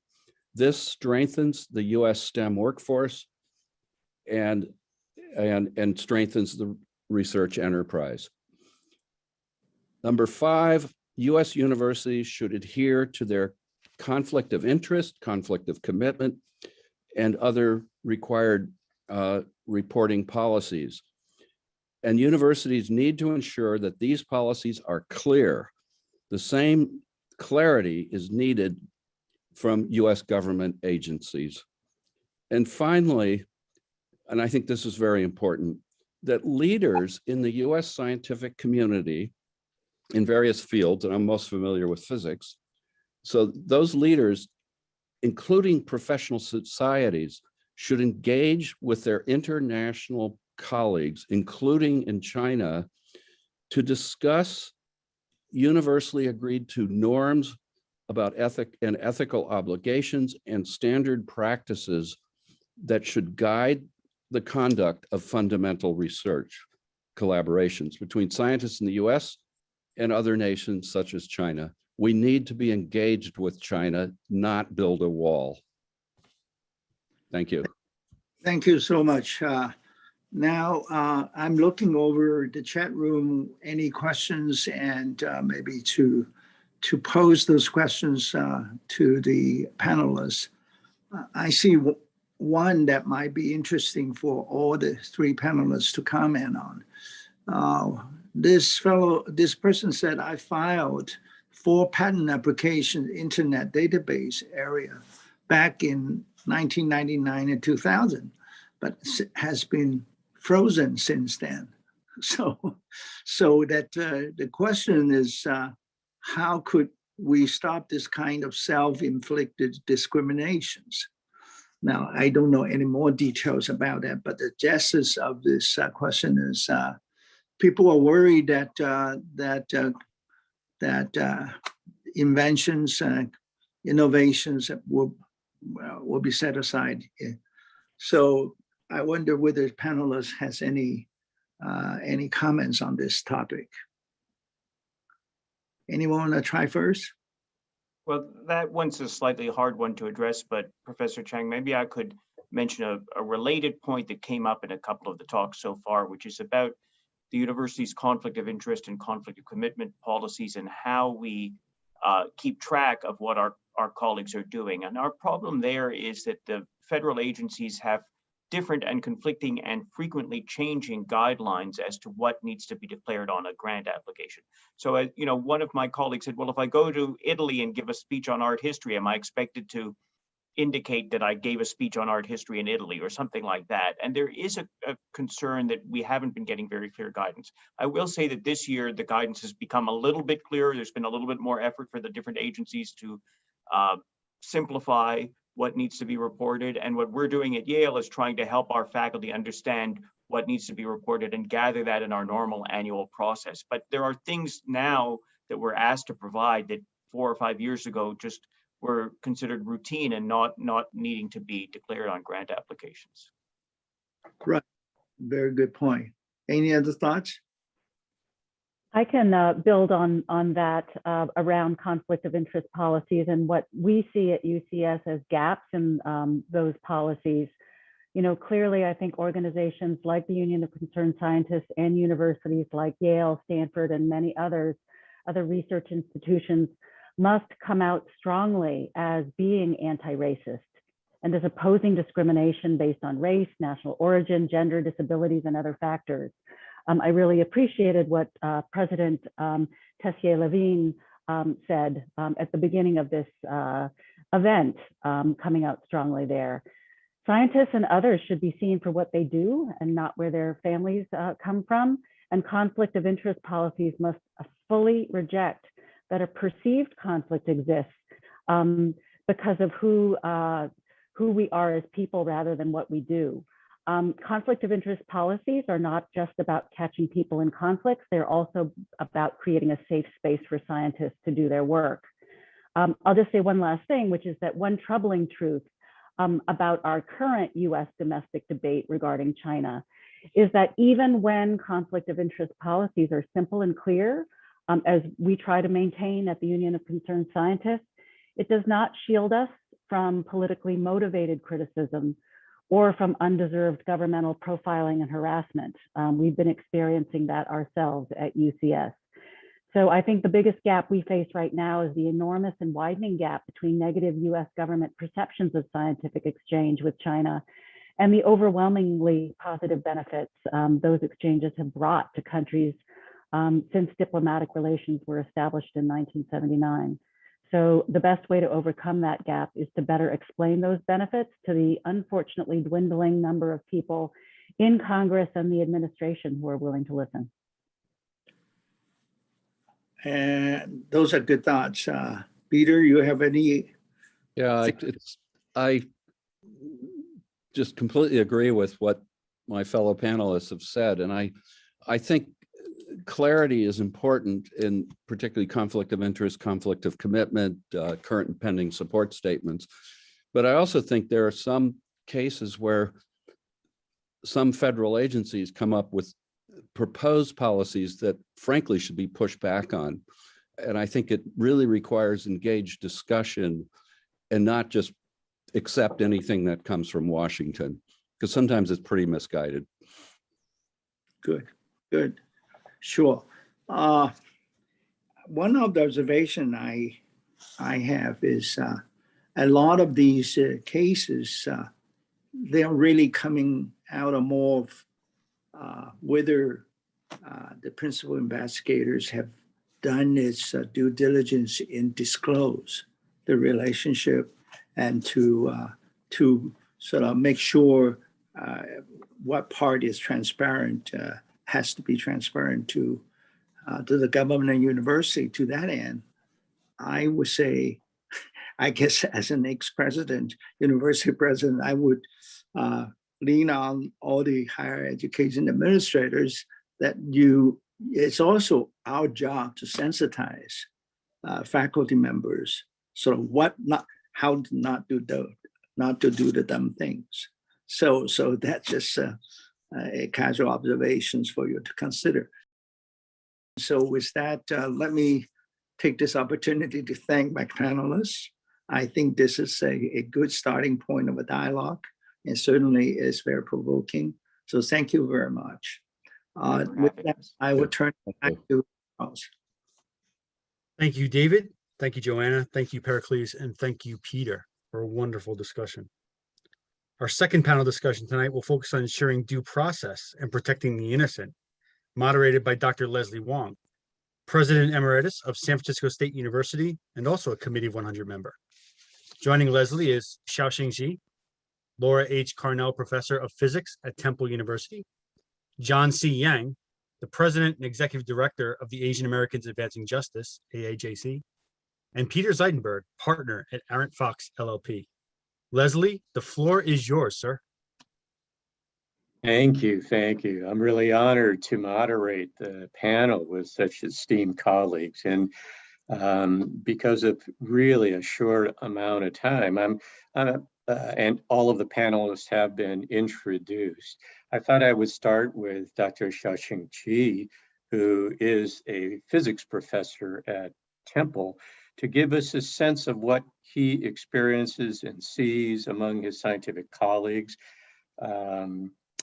S10: This strengthens the US STEM workforce and strengthens the research enterprise. Number 5, US universities should adhere to their conflict of interest, conflict of commitment, and other required reporting policies. And universities need to ensure that these policies are clear. The same clarity is needed from US government agencies. And finally, and I think this is very important, that leaders in the US scientific community in various fields, and I'm most familiar with physics, so those leaders, including professional societies, should engage with their international colleagues, including in China, to discuss universally agreed to norms about ethical obligations and standard practices that should guide the conduct of fundamental research collaborations between scientists in the US and other nations such as China. We need to be engaged with China, not build a wall. Thank you.
S7: Thank you so much. Now I'm looking over the chat room. Any questions, and maybe to pose those questions to the panelists. I see one that might be interesting for all the 3 panelists to comment on. This person said, I filed 4 patent applications internet database area back in 1999 and 2000, but has been frozen since then. So that the question is, how could we stop this kind of self-inflicted discriminations? Now, I don't know any more details about that, but the gist of this question is, people are worried that inventions, innovations will be set aside. So I wonder whether the panelists has any comments on this topic. Anyone want to try first?
S9: Well, that one's a slightly hard one to address, but Professor Chang, maybe I could mention a related point that came up in a couple of the talks so far, which is about the university's conflict of interest and conflict of commitment policies and how we keep track of what our colleagues are doing. And our problem there is that the federal agencies have different and conflicting and frequently changing guidelines as to what needs to be declared on a grant application. So, one of my colleagues said, well, if I go to Italy and give a speech on art history, am I expected to indicate that I gave a speech on art history in Italy or something like that? And there is a concern that we haven't been getting very clear guidance. I will say that this year, the guidance has become a little bit clearer. There's been a little bit more effort for the different agencies to simplify what needs to be reported. And what we're doing at Yale is trying to help our faculty understand what needs to be reported and gather that in our normal annual process. But there are things now that we're asked to provide that 4 or 5 years ago just were considered routine and not needing to be declared on grant applications.
S7: Right, very good point. Any other thoughts?
S8: I can build on that around conflict of interest policies and what we see at UCS as gaps in those policies. Clearly, I think organizations like the Union of Concerned Scientists and universities like Yale, Stanford, and many other research institutions must come out strongly as being anti-racist and as opposing discrimination based on race, national origin, gender, disabilities, and other factors. I really appreciated what President Tessier-Levine said at the beginning of this event, coming out strongly there. Scientists and others should be seen for what they do and not where their families come from. And conflict of interest policies must fully reject that a perceived conflict exists because of who we are as people rather than what we do. Conflict of interest policies are not just about catching people in conflicts, they're also about creating a safe space for scientists to do their work. I'll just say one last thing, which is that one troubling truth about our current US domestic debate regarding China is that even when conflict of interest policies are simple and clear, as we try to maintain at the Union of Concerned Scientists, it does not shield us from politically motivated criticism or from undeserved governmental profiling and harassment. We've been experiencing that ourselves at UCS. So I think the biggest gap we face right now is the enormous and widening gap between negative US government perceptions of scientific exchange with China and the overwhelmingly positive benefits those exchanges have brought to countries since diplomatic relations were established in 1979. So the best way to overcome that gap is to better explain those benefits to the unfortunately dwindling number of people in Congress and the administration who are willing to listen.
S7: And those are good thoughts. Peter, you have any?
S10: Yeah, I just completely agree with what my fellow panelists have said. And I think clarity is important in particularly conflict of interest, conflict of commitment, current and pending support statements. But I also think there are some cases where some federal agencies come up with proposed policies that frankly should be pushed back on. And I think it really requires engaged discussion and not just accept anything that comes from Washington, because sometimes it's pretty misguided.
S7: Good, good. Sure. One observation I have is a lot of these cases, they're really coming out of more of whether the principal investigators have done its due diligence in disclose the relationship and to sort of make sure what part is transparent has to be transparent to the government and university. To that end, I would say, I guess as an ex-president, university president, I would lean on all the higher education administrators that it's also our job to sensitize faculty members, sort of how to not do not to do the dumb things. So that's just a casual observations for you to consider. So with that, let me take this opportunity to thank my panelists. I think this is a good starting point of a dialogue, and certainly is very provoking. So thank you very much. With that, I will turn it back to Charles.
S1: Thank you, David. Thank you, Joanna. Thank you, Pericles. And thank you, Peter, for a wonderful discussion. Our second panel discussion tonight will focus on ensuring due process and protecting the innocent, moderated by Dr. Leslie Wong, President Emeritus of San Francisco State University and also a Committee of 100 member. Joining Leslie is Xiaoxing Xi, Laura H. Carnell Professor of Physics at Temple University, John C. Yang, the President and Executive Director of the Asian Americans Advancing Justice, AAJC, and Peter Zeidenberg, Partner at Arent Fox LLP. Leslie, the floor is yours, sir.
S11: Thank you. Thank you. I'm really honored to moderate the panel with such esteemed colleagues. And because of really a short amount of time, and all of the panelists have been introduced, I thought I would start with Dr. Xiaoxing Xi, who is a physics professor at Temple, to give us a sense of what he experiences and sees among his scientific colleagues.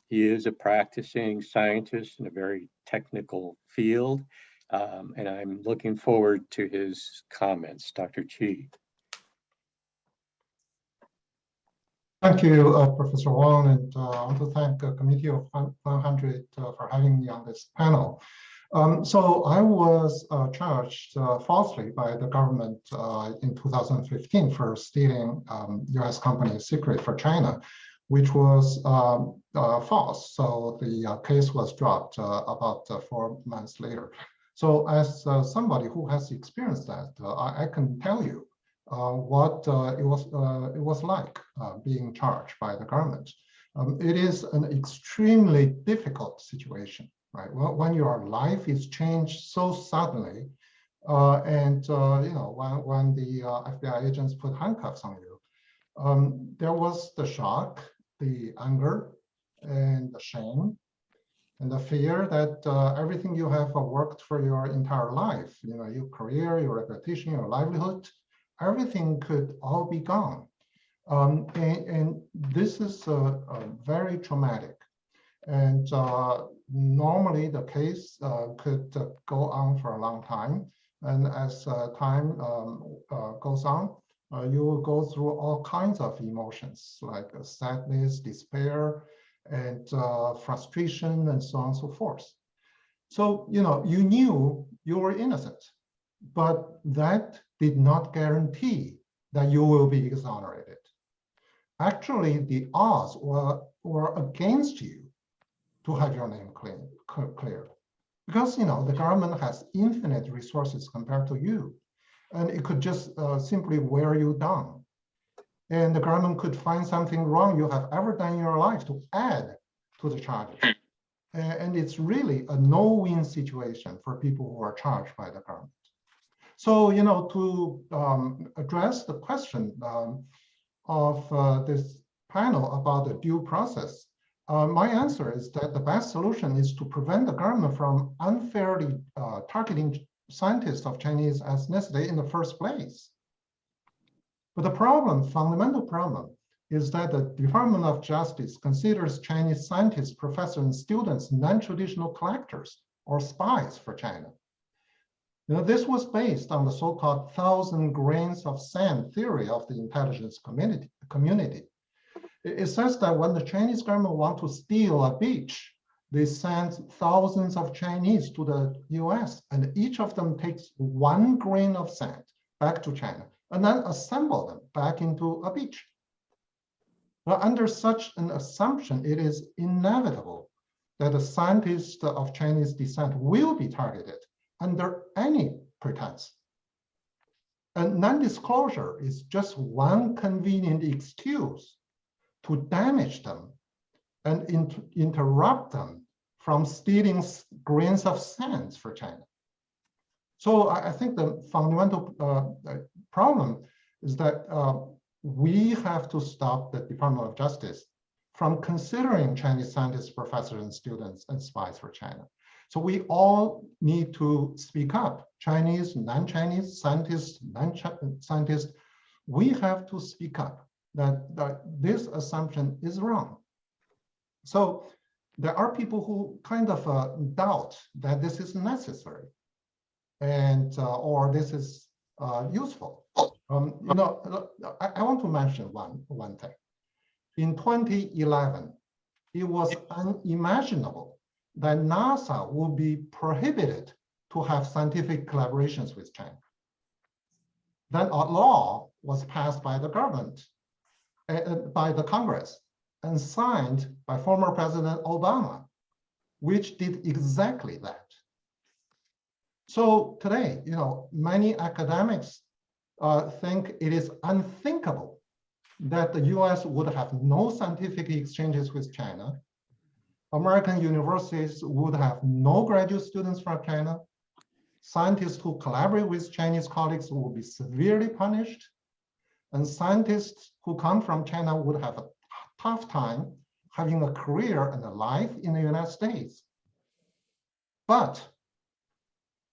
S11: He is a practicing scientist in a very technical field, and I'm looking forward to his comments. Dr. Xi.
S12: Thank you, Professor Wong, and I want to thank the Committee of 100 for having me on this panel. So I was charged falsely by the government in 2015 for stealing US company's secret for China, which was false. So the case was dropped about 4 months later. So as somebody who has experienced that, I can tell you what it was like being charged by the government. It is an extremely difficult situation, right? Well, when your life is changed so suddenly, and you know, when the FBI agents put handcuffs on you, there was the shock, the anger, and the shame, and the fear that everything you have worked for your entire life, you know, your career, your reputation, your livelihood, everything could all be gone. And this is very traumatic. And normally the case could go on for a long time. And as time goes on, you will go through all kinds of emotions like sadness, despair, and frustration, and so on and so forth. So, you know, you knew you were innocent, but that did not guarantee that you will be exonerated. Actually, the odds were against you to have your name cleared. Because, you know, the government has infinite resources compared to you, and it could just simply wear you down. And the government could find something wrong you have ever done in your life to add to the charges. And it's really a no-win situation for people who are charged by the government. So, you know, to address the question of this panel about the due process, my answer is that the best solution is to prevent the government from unfairly targeting scientists of Chinese ethnicity in the first place. But the problem, fundamental problem, is that the Department of Justice considers Chinese scientists, professors, and students non-traditional collectors or spies for China. You know, this was based on the so-called 1,000 grains of sand theory of the intelligence community. It says that when the Chinese government wants to steal a beach, they send thousands of Chinese to the US, and each of them takes 1 grain of sand back to China, and then assemble them back into a beach. Now, under such an assumption, it is inevitable that a scientist of Chinese descent will be targeted under any pretense. And non-disclosure is just one convenient excuse to damage them and interrupt them from stealing grains of sand for China. So I think the fundamental problem is that we have to stop the Department of Justice from considering Chinese scientists, professors, and students as spies for China. So we all need to speak up. Chinese, non-Chinese, scientists, non-scientists, we have to speak up that this assumption is wrong. So there are people who kind of doubt that this is necessary and or this is useful. You know, I want to mention one thing. In 2011, it was unimaginable that NASA would be prohibited to have scientific collaborations with China. Then a law was passed by the government, by the Congress, and signed by former President Obama, which did exactly that. So today, you know, many academics think it is unthinkable that the US would have no scientific exchanges with China. American universities would have no graduate students from China. Scientists who collaborate with Chinese colleagues will be severely punished. And scientists who come from China would have a tough time having a career and a life in the United States. But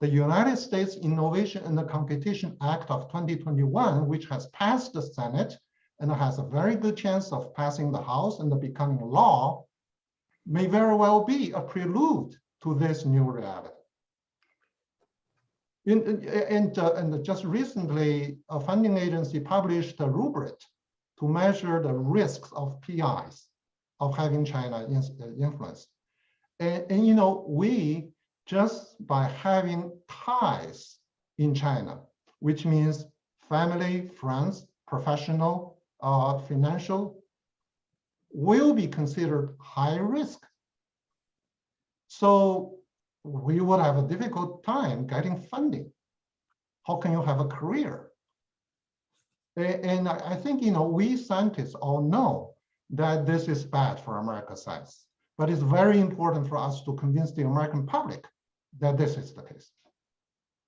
S12: the United States Innovation and Competition Act of 2021, which has passed the Senate and has a very good chance of passing the House and becoming law, may very well be a prelude to this new reality. And just recently, a funding agency published a rubric to measure the risks of PIs of having China influence. And you know, we just by having ties in China, which means family, friends, professional, financial, will be considered high risk. So we would have a difficult time getting funding. How can you have a career? And I think, you know, we scientists all know that this is bad for American science, but it's very important for us to convince the American public that this is the case.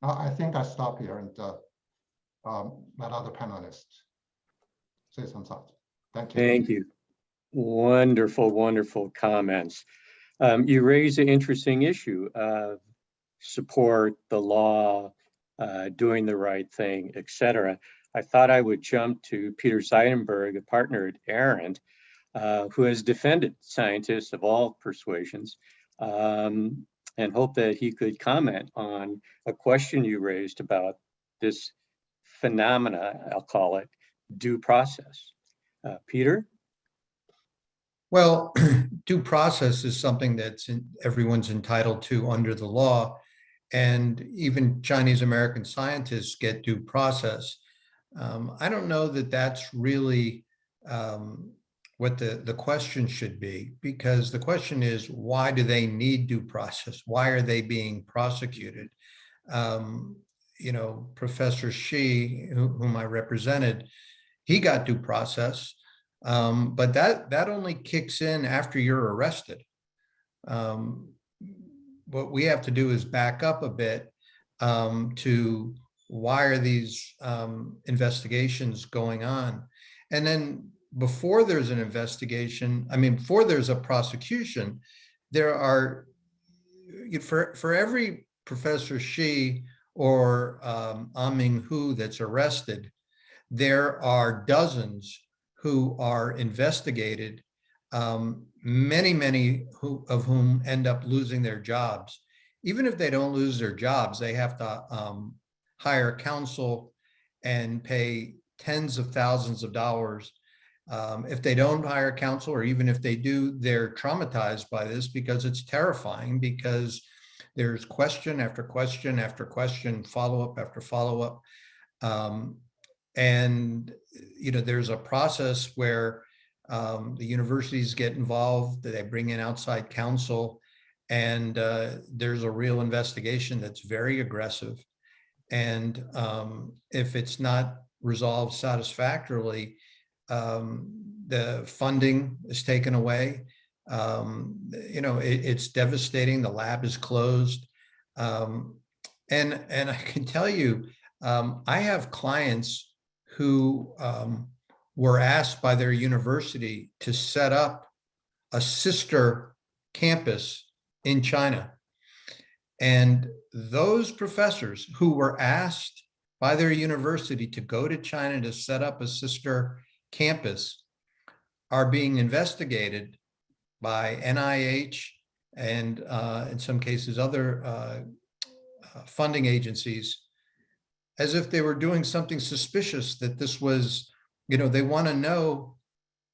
S12: I think I stop here and let other panelists say some thoughts. Thank you.
S11: Thank you. Wonderful, wonderful comments. You raise an interesting issue of support, the law, doing the right thing, etc. I thought I would jump to Peter Seidenberg, a partner at Arendt, who has defended scientists of all persuasions, and hope that he could comment on a question you raised about this phenomena, I'll call it, due process. Peter?
S13: Well, due process is something that's everyone's entitled to under the law, and even Chinese American scientists get due process. I don't know that that's really what the question should be, because the question is, why do they need due process? Why are they being prosecuted? You know, Professor Shi, whom I represented, he got due process. But that only kicks in after you're arrested. What we have to do is back up a bit to why are these investigations going on? And then before there's an investigation, I mean, before there's a prosecution, there are, for every Professor Shi or Aming Hu that's arrested, there are dozens who are investigated, many of whom end up losing their jobs. Even if they don't lose their jobs, they have to hire counsel and pay tens of thousands of dollars. If they don't hire counsel, or even if they do, they're traumatized by this because it's terrifying, because there's question after question after question, follow-up after follow-up. And you know, there's a process where the universities get involved, they bring in outside counsel, and there's a real investigation that's very aggressive. And if it's not resolved satisfactorily, the funding is taken away. You know, it's devastating. The lab is closed. And I can tell you, I have clients who were asked by their university to set up a sister campus in China. And those professors who were asked by their university to go to China to set up a sister campus are being investigated by NIH and in some cases other funding agencies as if they were doing something suspicious, that this was, they want to know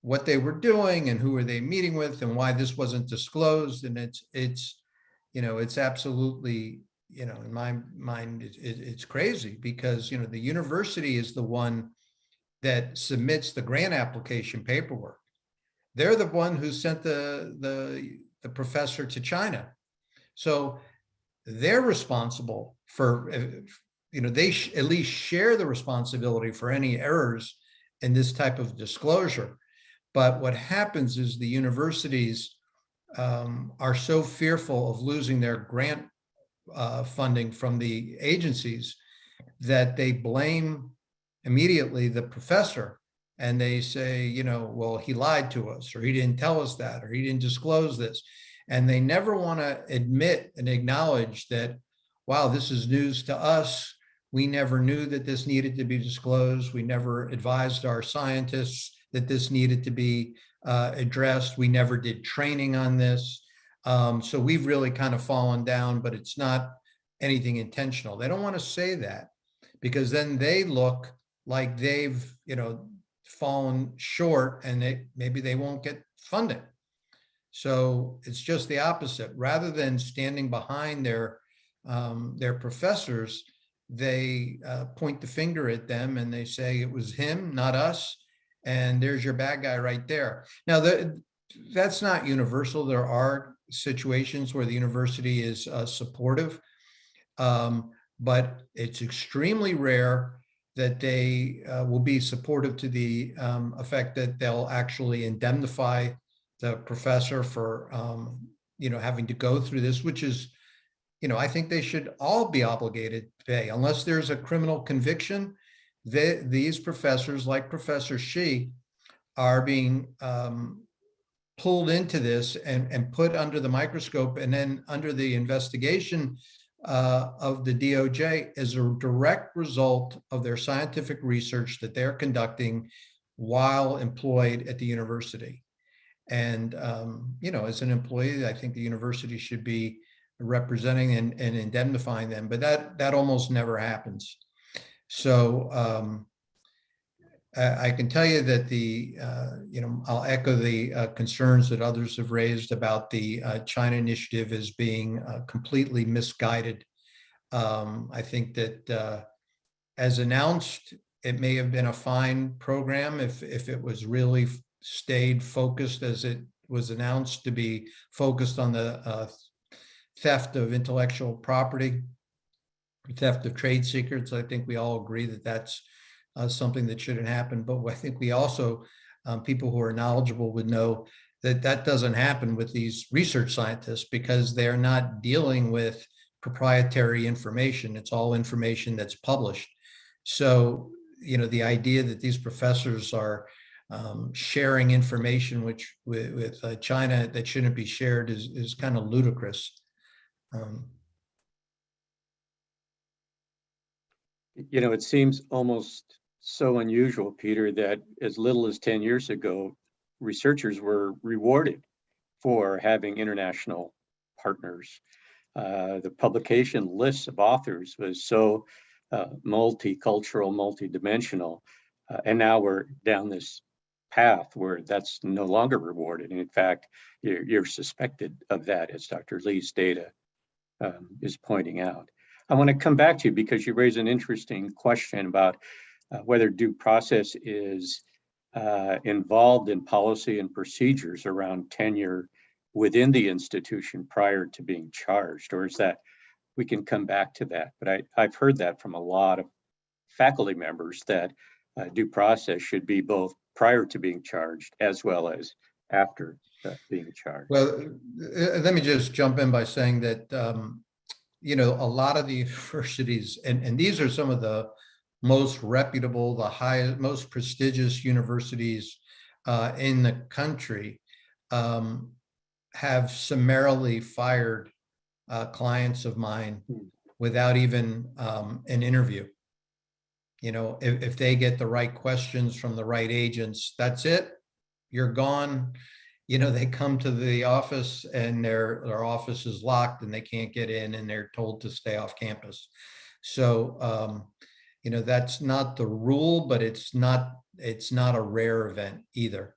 S13: what they were doing and who are they meeting with and why this wasn't disclosed. And it's absolutely, in my mind, it's crazy because, the university is the one that submits the grant application paperwork. They're the one who sent the professor to China. So they're responsible for, they at least share the responsibility for any errors in this type of disclosure. But what happens is the universities are so fearful of losing their grant funding from the agencies that they blame immediately the professor. And they say, well, he lied to us, or he didn't tell us that, or he didn't disclose this. And they never want to admit and acknowledge that, wow, this is news to us. We never knew that this needed to be disclosed. We never advised our scientists that this needed to be addressed. We never did training on this. So we've really kind of fallen down, but it's not anything intentional. They don't want to say that because then they look like they've, fallen short and maybe they won't get funding. So it's just the opposite. Rather than standing behind their professors, they point the finger at them and they say it was him, not us. And there's your bad guy right there. Now, that's not universal. There are situations where the university is supportive, but it's extremely rare that they will be supportive to the effect that they'll actually indemnify the professor for, having to go through this, which is, I think they should all be obligated to pay unless there's a criminal conviction. These professors, like Professor Shi, are being pulled into this and put under the microscope and then under the investigation of the DOJ as a direct result of their scientific research that they're conducting while employed at the university. And, as an employee, I think the university should be representing and indemnifying them, but that almost never happens. So I can tell you that I'll echo the concerns that others have raised about the China initiative as being completely misguided. I think that as announced, it may have been a fine program if it was really stayed focused as it was announced to be focused on the theft of intellectual property, theft of trade secrets. I think we all agree that that's something that shouldn't happen. But I think we also, people who are knowledgeable would know that that doesn't happen with these research scientists because they're not dealing with proprietary information. It's all information that's published. So, the idea that these professors are sharing information with China that shouldn't be shared is kind of ludicrous.
S11: It seems almost so unusual, Peter, that as little as 10 years ago, researchers were rewarded for having international partners. The publication lists of authors was so multicultural, multidimensional, and now we're down this path where that's no longer rewarded. And in fact, you're suspected of that, as Dr. Lee's data is pointing out. I want to come back to you because you raise an interesting question about whether due process is involved in policy and procedures around tenure within the institution prior to being charged, or is that, we can come back to that. But I've heard that from a lot of faculty members that due process should be both prior to being charged as well as after being charged.
S13: Well, let me just jump in by saying that, a lot of the universities, and these are some of the most reputable, the highest, most prestigious universities in the country have summarily fired clients of mine without even an interview. You know, if they get the right questions from the right agents, that's it. You're gone. You know, they come to the office and their office is locked and they can't get in and they're told to stay off campus. So, you know, that's not the rule, but it's not a rare event either.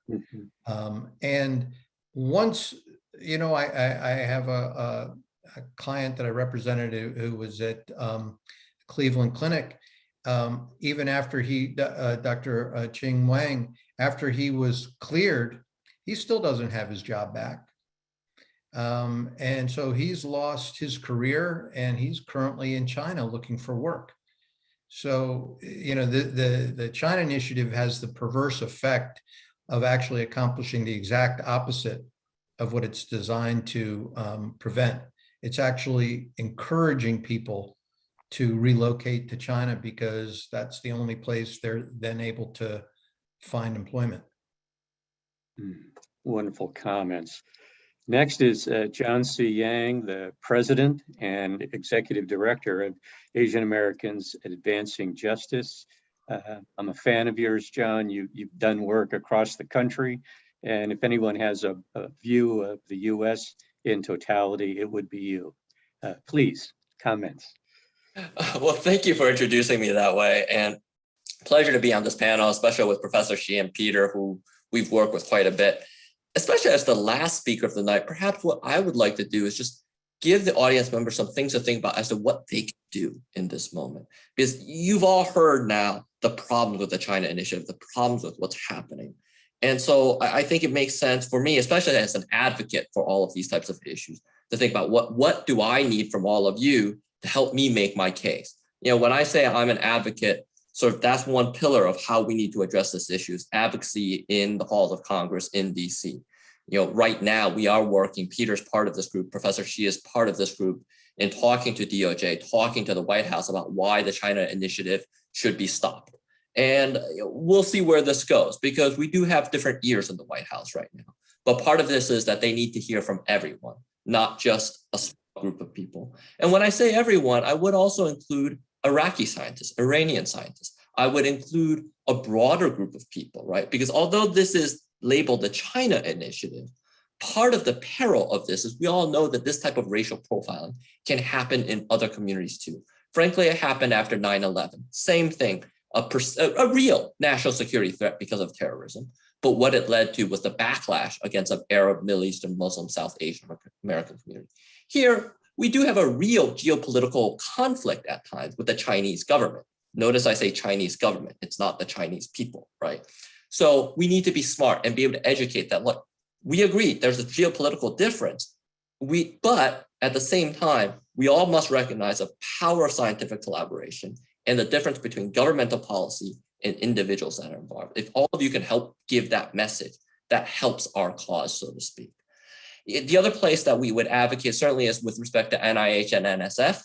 S13: And once, you know, I have a client that I represented who was at Cleveland Clinic. Even after Dr. Ching Wang, after he was cleared, he still doesn't have his job back. And so he's lost his career and he's currently in China looking for work. So, you know, the China Initiative has the perverse effect of actually accomplishing the exact opposite of what it's designed to prevent. It's actually encouraging people to relocate to China because that's the only place they're then able to find employment.
S11: Wonderful comments. Next is John C. Yang, the President and Executive Director of Asian Americans Advancing Justice. I'm a fan of yours, John. You've done work across the country. And if anyone has a view of the U.S. in totality, it would be you. Please, comments.
S14: Well, thank you for introducing me that way, and pleasure to be on this panel, especially with Professor Xi and Peter, who we've worked with quite a bit. Especially as the last speaker of the night, perhaps what I would like to do is just give the audience members some things to think about as to what they can do in this moment. Because you've all heard now the problems with the China Initiative, the problems with what's happening. And so I think it makes sense for me, especially as an advocate for all of these types of issues, to think about what do I need from all of you to help me make my case. You know, when I say I'm an advocate, sort of that's one pillar of how we need to address this issue, is advocacy in the halls of Congress in DC. You know, right now we are working, Peter's part of this group, Professor Xi is part of this group, in talking to DOJ, talking to the White House about why the China Initiative should be stopped. And we'll see where this goes, because we do have different ears in the White House right now. But part of this is that they need to hear from everyone, not just a small group of people. And when I say everyone, I would also include Iraqi scientists, Iranian scientists. I would include a broader group of people, right? Because although this is labeled the China Initiative, part of the peril of this is we all know that this type of racial profiling can happen in other communities too. Frankly, it happened after 9/11. Same thing, a real national security threat because of terrorism. But what it led to was the backlash against an Arab, Middle Eastern, Muslim, South Asian American community. Here, we do have a real geopolitical conflict at times with the Chinese government. Notice I say Chinese government, it's not the Chinese people, right? So we need to be smart and be able to educate that, look, we agree there's a geopolitical difference, but at the same time, we all must recognize the power of scientific collaboration and the difference between governmental policy and individuals that are involved. If all of you can help give that message, that helps our cause, so to speak. The other place that we would advocate certainly is with respect to NIH and NSF,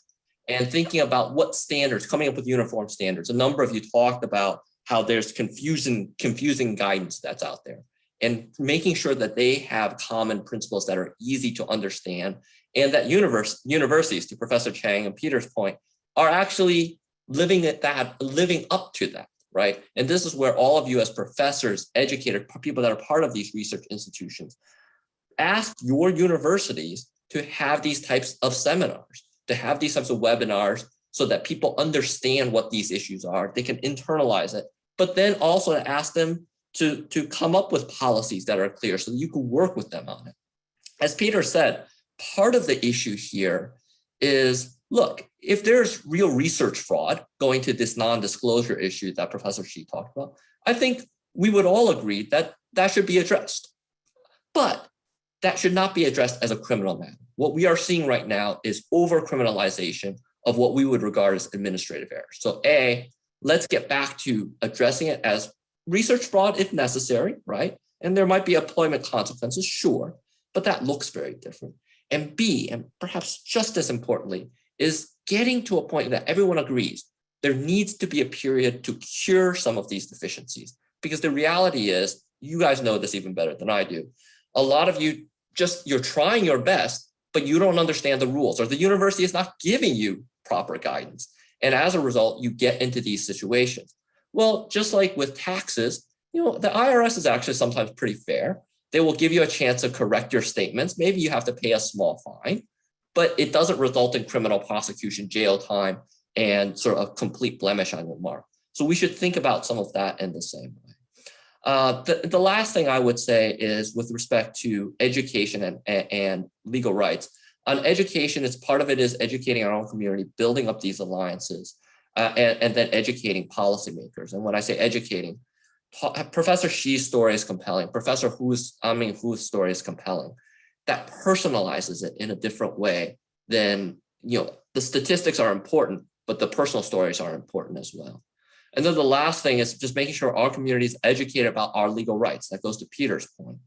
S14: and thinking about what standards, coming up with uniform standards. A number of you talked about how there's confusing guidance that's out there, and making sure that they have common principles that are easy to understand, and that universities, to Professor Chang and Peter's point, are actually living up to that, right? And this is where all of you as professors, educators, people that are part of these research institutions, ask your universities to have these types of seminars, to have these types of webinars, so that people understand what these issues are, they can internalize it, but then also to ask them to come up with policies that are clear so that you can work with them on it. As Peter said, part of the issue here is, look, if there's real research fraud going to this non-disclosure issue that Professor Xi talked about, I think we would all agree that that should be addressed. But that should not be addressed as a criminal matter. What we are seeing right now is over-criminalization of what we would regard as administrative errors. So A, let's get back to addressing it as research fraud if necessary, right? And there might be employment consequences, sure, but that looks very different. And B, and perhaps just as importantly, is getting to a point that everyone agrees there needs to be a period to cure some of these deficiencies. Because the reality is, you guys know this even better than I do. A lot of you you're trying your best, but you don't understand the rules, or the university is not giving you proper guidance. And as a result, you get into these situations. Well, just like with taxes, the IRS is actually sometimes pretty fair. They will give you a chance to correct your statements. Maybe you have to pay a small fine, but it doesn't result in criminal prosecution, jail time, and sort of a complete blemish on your mark. So we should think about some of that in the same way. The last thing I would say is with respect to education and legal rights. On education, part of it is educating our own community, building up these alliances, and then educating policymakers. And when I say educating, Professor Xi's story is compelling. Professor Hu's story is compelling. That personalizes it in a different way than, the statistics are important, but the personal stories are important as well. And then the last thing is just making sure our community is educated about our legal rights. That goes to Peter's point,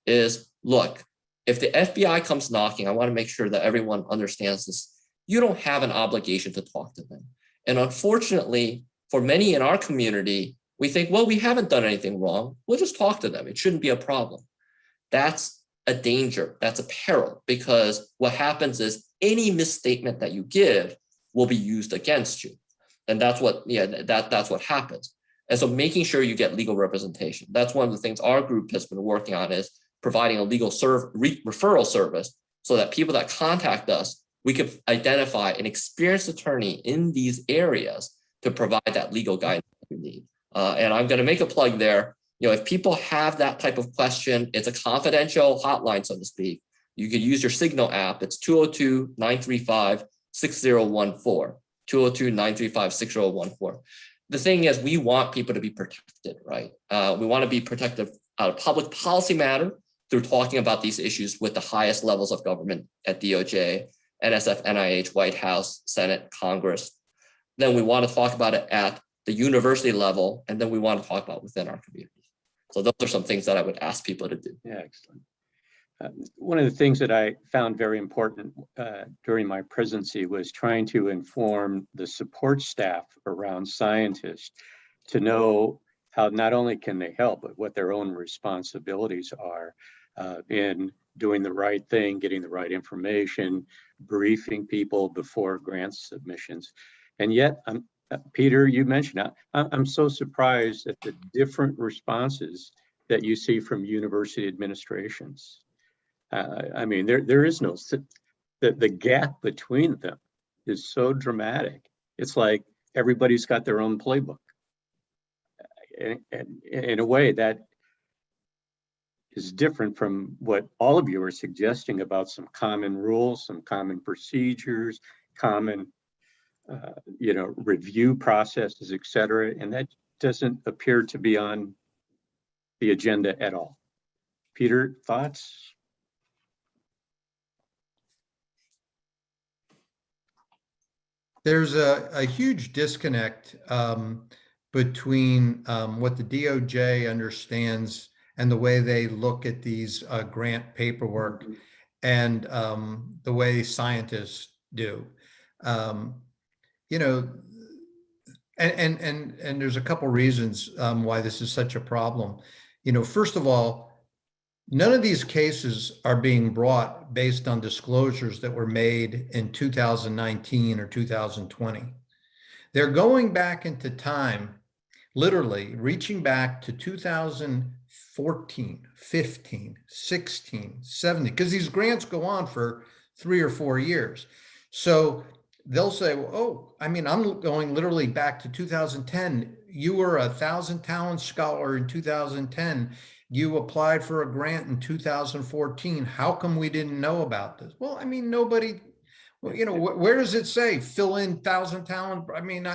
S14: is look, if the FBI comes knocking, I want to make sure that everyone understands this. You don't have an obligation to talk to them. And unfortunately, for many in our community, we think, well, we haven't done anything wrong. We'll just talk to them. It shouldn't be a problem. That's a danger. That's a peril, because what happens is any misstatement that you give will be used against you. And that's what happens. And so making sure you get legal representation. That's one of the things our group has been working on, is providing a legal referral service so that people that contact us, we can identify an experienced attorney in these areas to provide that legal guidance that we need. And I'm going to make a plug there. If people have that type of question, it's a confidential hotline, so to speak. You could use your Signal app. It's 202-935-6014. 202-935-6014. The thing is, we want people to be protected, right? We want to be protected out of public policy matter through talking about these issues with the highest levels of government at DOJ, NSF, NIH, White House, Senate, Congress. Then we want to talk about it at the university level, and then we want to talk about within our community. So those are some things that I would ask people to do.
S11: Yeah, excellent. One of the things that I found very important during my presidency was trying to inform the support staff around scientists to know how not only can they help, but what their own responsibilities are in doing the right thing, getting the right information, briefing people before grant submissions. And yet, Peter, you mentioned, I'm so surprised at the different responses that you see from university administrations. I mean, there is no, the gap between them is so dramatic. It's like everybody's got their own playbook. And in a way that is different from what all of you are suggesting about some common rules, some common procedures, common review processes, et cetera. And that doesn't appear to be on the agenda at all. Peter, thoughts?
S13: There's a huge disconnect between what the DOJ understands and the way they look at these grant paperwork and the way scientists do. And there's a couple reasons why this is such a problem. First of all, none of these cases are being brought based on disclosures that were made in 2019 or 2020. They're going back into time, literally reaching back to 2014, 15, 16, 17, because these grants go on for 3 or 4 years. So they'll say, well, oh, I mean, I'm going literally back to 2010. You were a 1,000 Talent Scholar in 2010. You applied for a grant in 2014. How come we didn't know about this? Well, I mean, nobody, where does it say fill in 1,000 talent? I mean,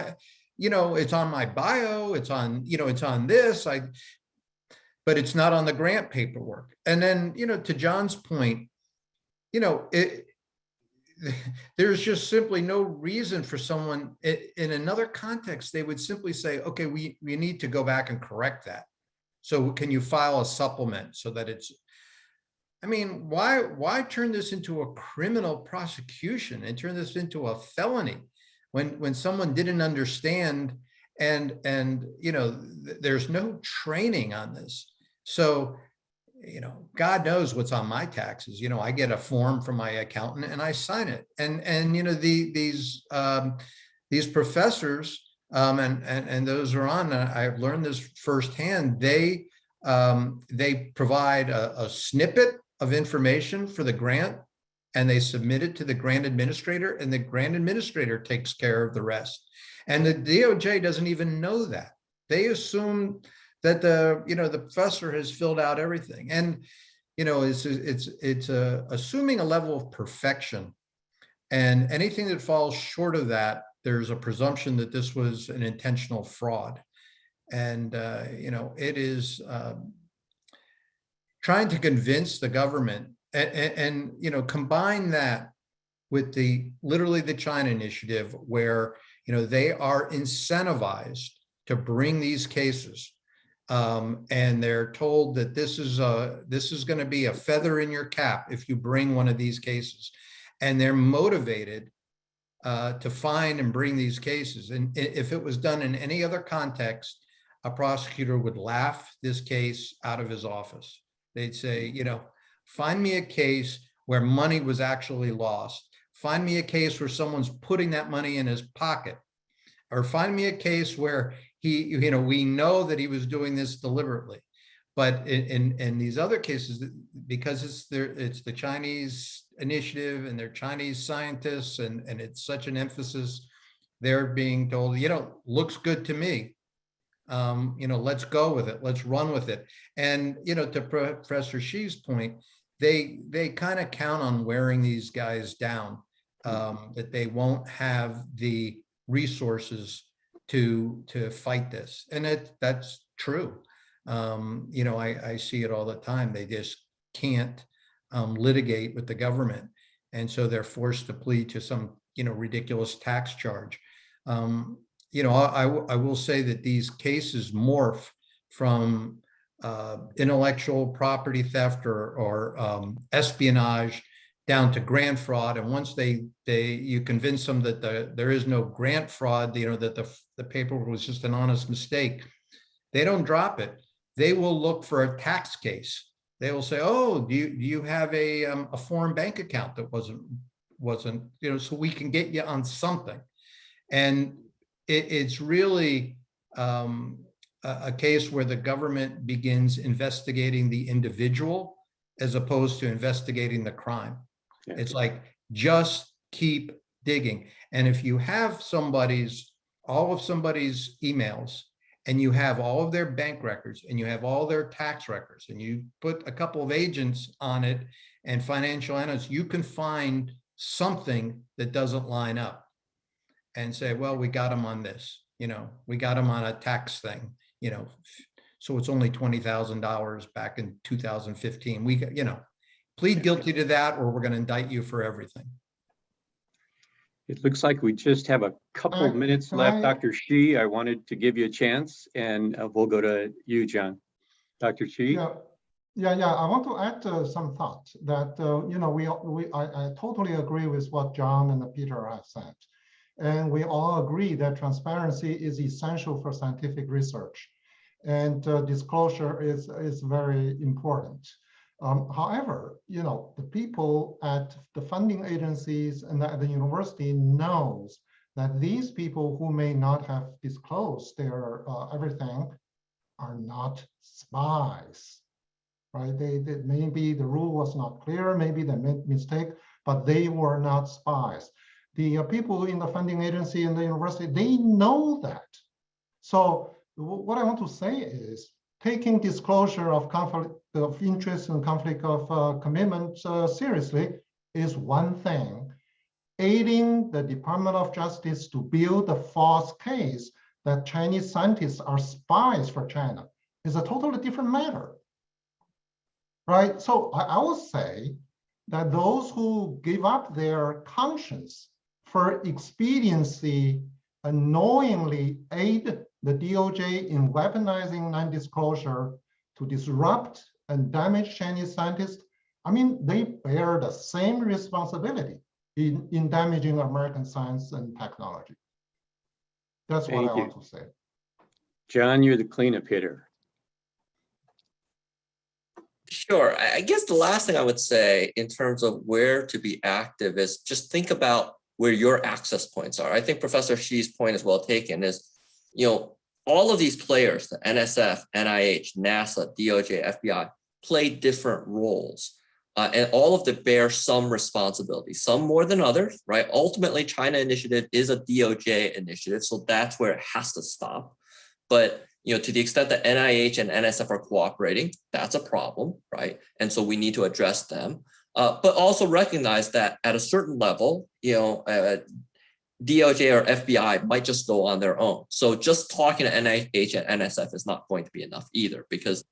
S13: it's on my bio, it's on, it's on this, but it's not on the grant paperwork. And then, to John's point, there's just simply no reason for someone in another context. They would simply say, okay, we need to go back and correct that. So can you file a supplement so that it's, I mean, why turn this into a criminal prosecution and turn this into a felony when someone didn't understand and you know, there's no training on this. So, you know, God knows what's on my taxes. You know, I get a form from my accountant and I sign it. And you know, these professors and those who are on, I've learned this firsthand. They provide a snippet of information for the grant, and they submit it to the grant administrator, and the grant administrator takes care of the rest. And the DOJ doesn't even know that. They assume that the professor has filled out everything. And, you know, it's assuming a level of perfection, and anything that falls short of that, there's a presumption that this was an intentional fraud. And, you know, it is trying to convince the government and, you know, combine that with literally the China initiative, where, you know, they are incentivized to bring these cases. And they're told that this is going to be a feather in your cap if you bring one of these cases. And they're motivated to find and bring these cases. And if it was done in any other context, a prosecutor would laugh this case out of his office. They'd say, you know, find me a case where money was actually lost. Find me a case where someone's putting that money in his pocket. Or find me a case where you know, we know that he was doing this deliberately. But in these other cases, because it's the Chinese initiative and they're Chinese scientists, and it's such an emphasis, they're being told, you know, looks good to me. You know, let's go with it. Let's run with it. And, you know, to Professor Xi's point, they kind of count on wearing these guys down, that they won't have the resources to fight this. And that's true. You know, I see it all the time. They just can't litigate with the government. And so they're forced to plead to some, you know, ridiculous tax charge. You know, I will say that these cases morph from intellectual property theft or espionage down to grant fraud. And once you convince them that there is no grant fraud, you know, that the paper was just an honest mistake, they don't drop it. They will look for a tax case. They will say, oh, do you have a foreign bank account that wasn't, you know, so we can get you on something. And it's really a case where the government begins investigating the individual as opposed to investigating the crime. Yeah. It's like, just keep digging. And if you have all of somebody's emails, and you have all of their bank records, and you have all their tax records, and you put a couple of agents on it and financial analysts, you can find something that doesn't line up and say, well, we got them on this, you know, we got them on a tax thing, you know, so it's only $20,000 back in 2015. We, you know, plead guilty to that, or we're going to indict you for everything.
S11: It looks like we just have a couple of minutes left. Dr. Xi, I wanted to give you a chance, and we'll go to you, John. Dr. Xi?
S12: Yeah. I want to add some thoughts that, you know, I totally agree with what John and Peter have said. And we all agree that transparency is essential for scientific research, and disclosure is very important. However, you know, the people at the funding agencies and at the university knows that these people who may not have disclosed their everything are not spies, right? They maybe the rule was not clear, maybe they made mistake, but they were not spies. The people in the funding agency and the university, they know that. So what I want to say is, taking disclosure of conflict of interest and conflict of commitment seriously is one thing. Aiding the Department of Justice to build a false case that Chinese scientists are spies for China is a totally different matter, right? So I will say that those who give up their conscience for expediency unknowingly aid the DOJ in weaponizing non-disclosure to disrupt and damage Chinese scientists, I mean, they bear the same responsibility in damaging American science and technology. That's what I
S11: Thank you.
S12: want to say.
S11: John, you're the cleanup hitter.
S14: Sure. I guess the last thing I would say in terms of where to be active is just think about where your access points are. I think Professor Xi's point is well taken is, all of these players, the NSF, NIH, NASA, DOJ, FBI, play different roles. And all of them bear some responsibility, some more than others, right? Ultimately, China Initiative is a DOJ initiative, so that's where it has to stop. But to the extent that NIH and NSF are cooperating, that's a problem, right? And so we need to address them, but also recognize that at a certain level, DOJ or FBI might just go on their own. So just talking to NIH and NSF is not going to be enough either, because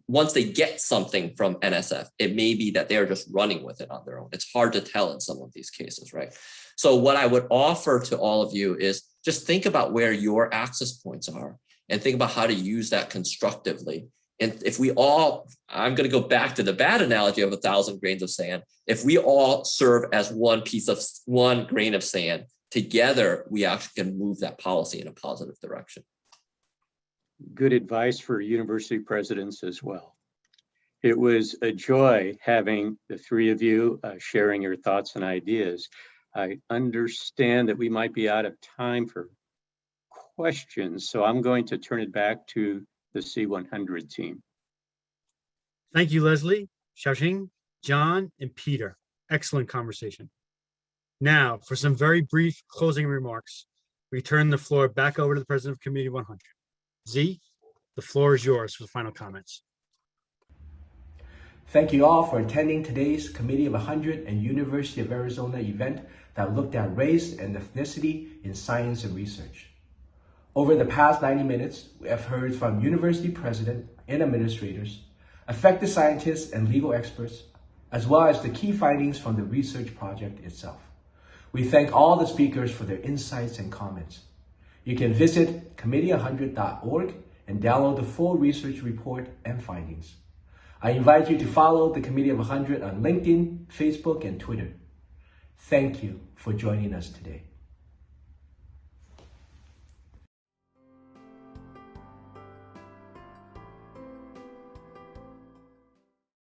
S14: once they get something from NSF, it may be that they're just running with it on their own. It's hard to tell in some of these cases, right? So what I would offer to all of you is just think about where your access points are and think about how to use that constructively. And if we all, I'm going to go back to the bad analogy of 1,000 grains of sand. If we all serve as one grain of sand, together, we actually can move that policy in a positive direction.
S11: Good advice for university presidents as well. It was a joy having the three of you sharing your thoughts and ideas. I understand that we might be out of time for questions, so I'm going to turn it back to the C100 team.
S1: Thank you, Leslie, Xiaoxing, John, and Peter. Excellent conversation. Now, for some very brief closing remarks, we turn the floor back over to the President of Committee 100. Z, the floor is yours for final comments.
S3: Thank you all for attending today's Committee of 100 and University of Arizona event that looked at race and ethnicity in science and research. Over the past 90 minutes, we have heard from university president and administrators, affected scientists and legal experts, as well as the key findings from the research project itself. We thank all the speakers for their insights and comments. You can visit committee100.org and download the full research report and findings. I invite you to follow the Committee of 100 on LinkedIn, Facebook, and Twitter. Thank you for joining us today.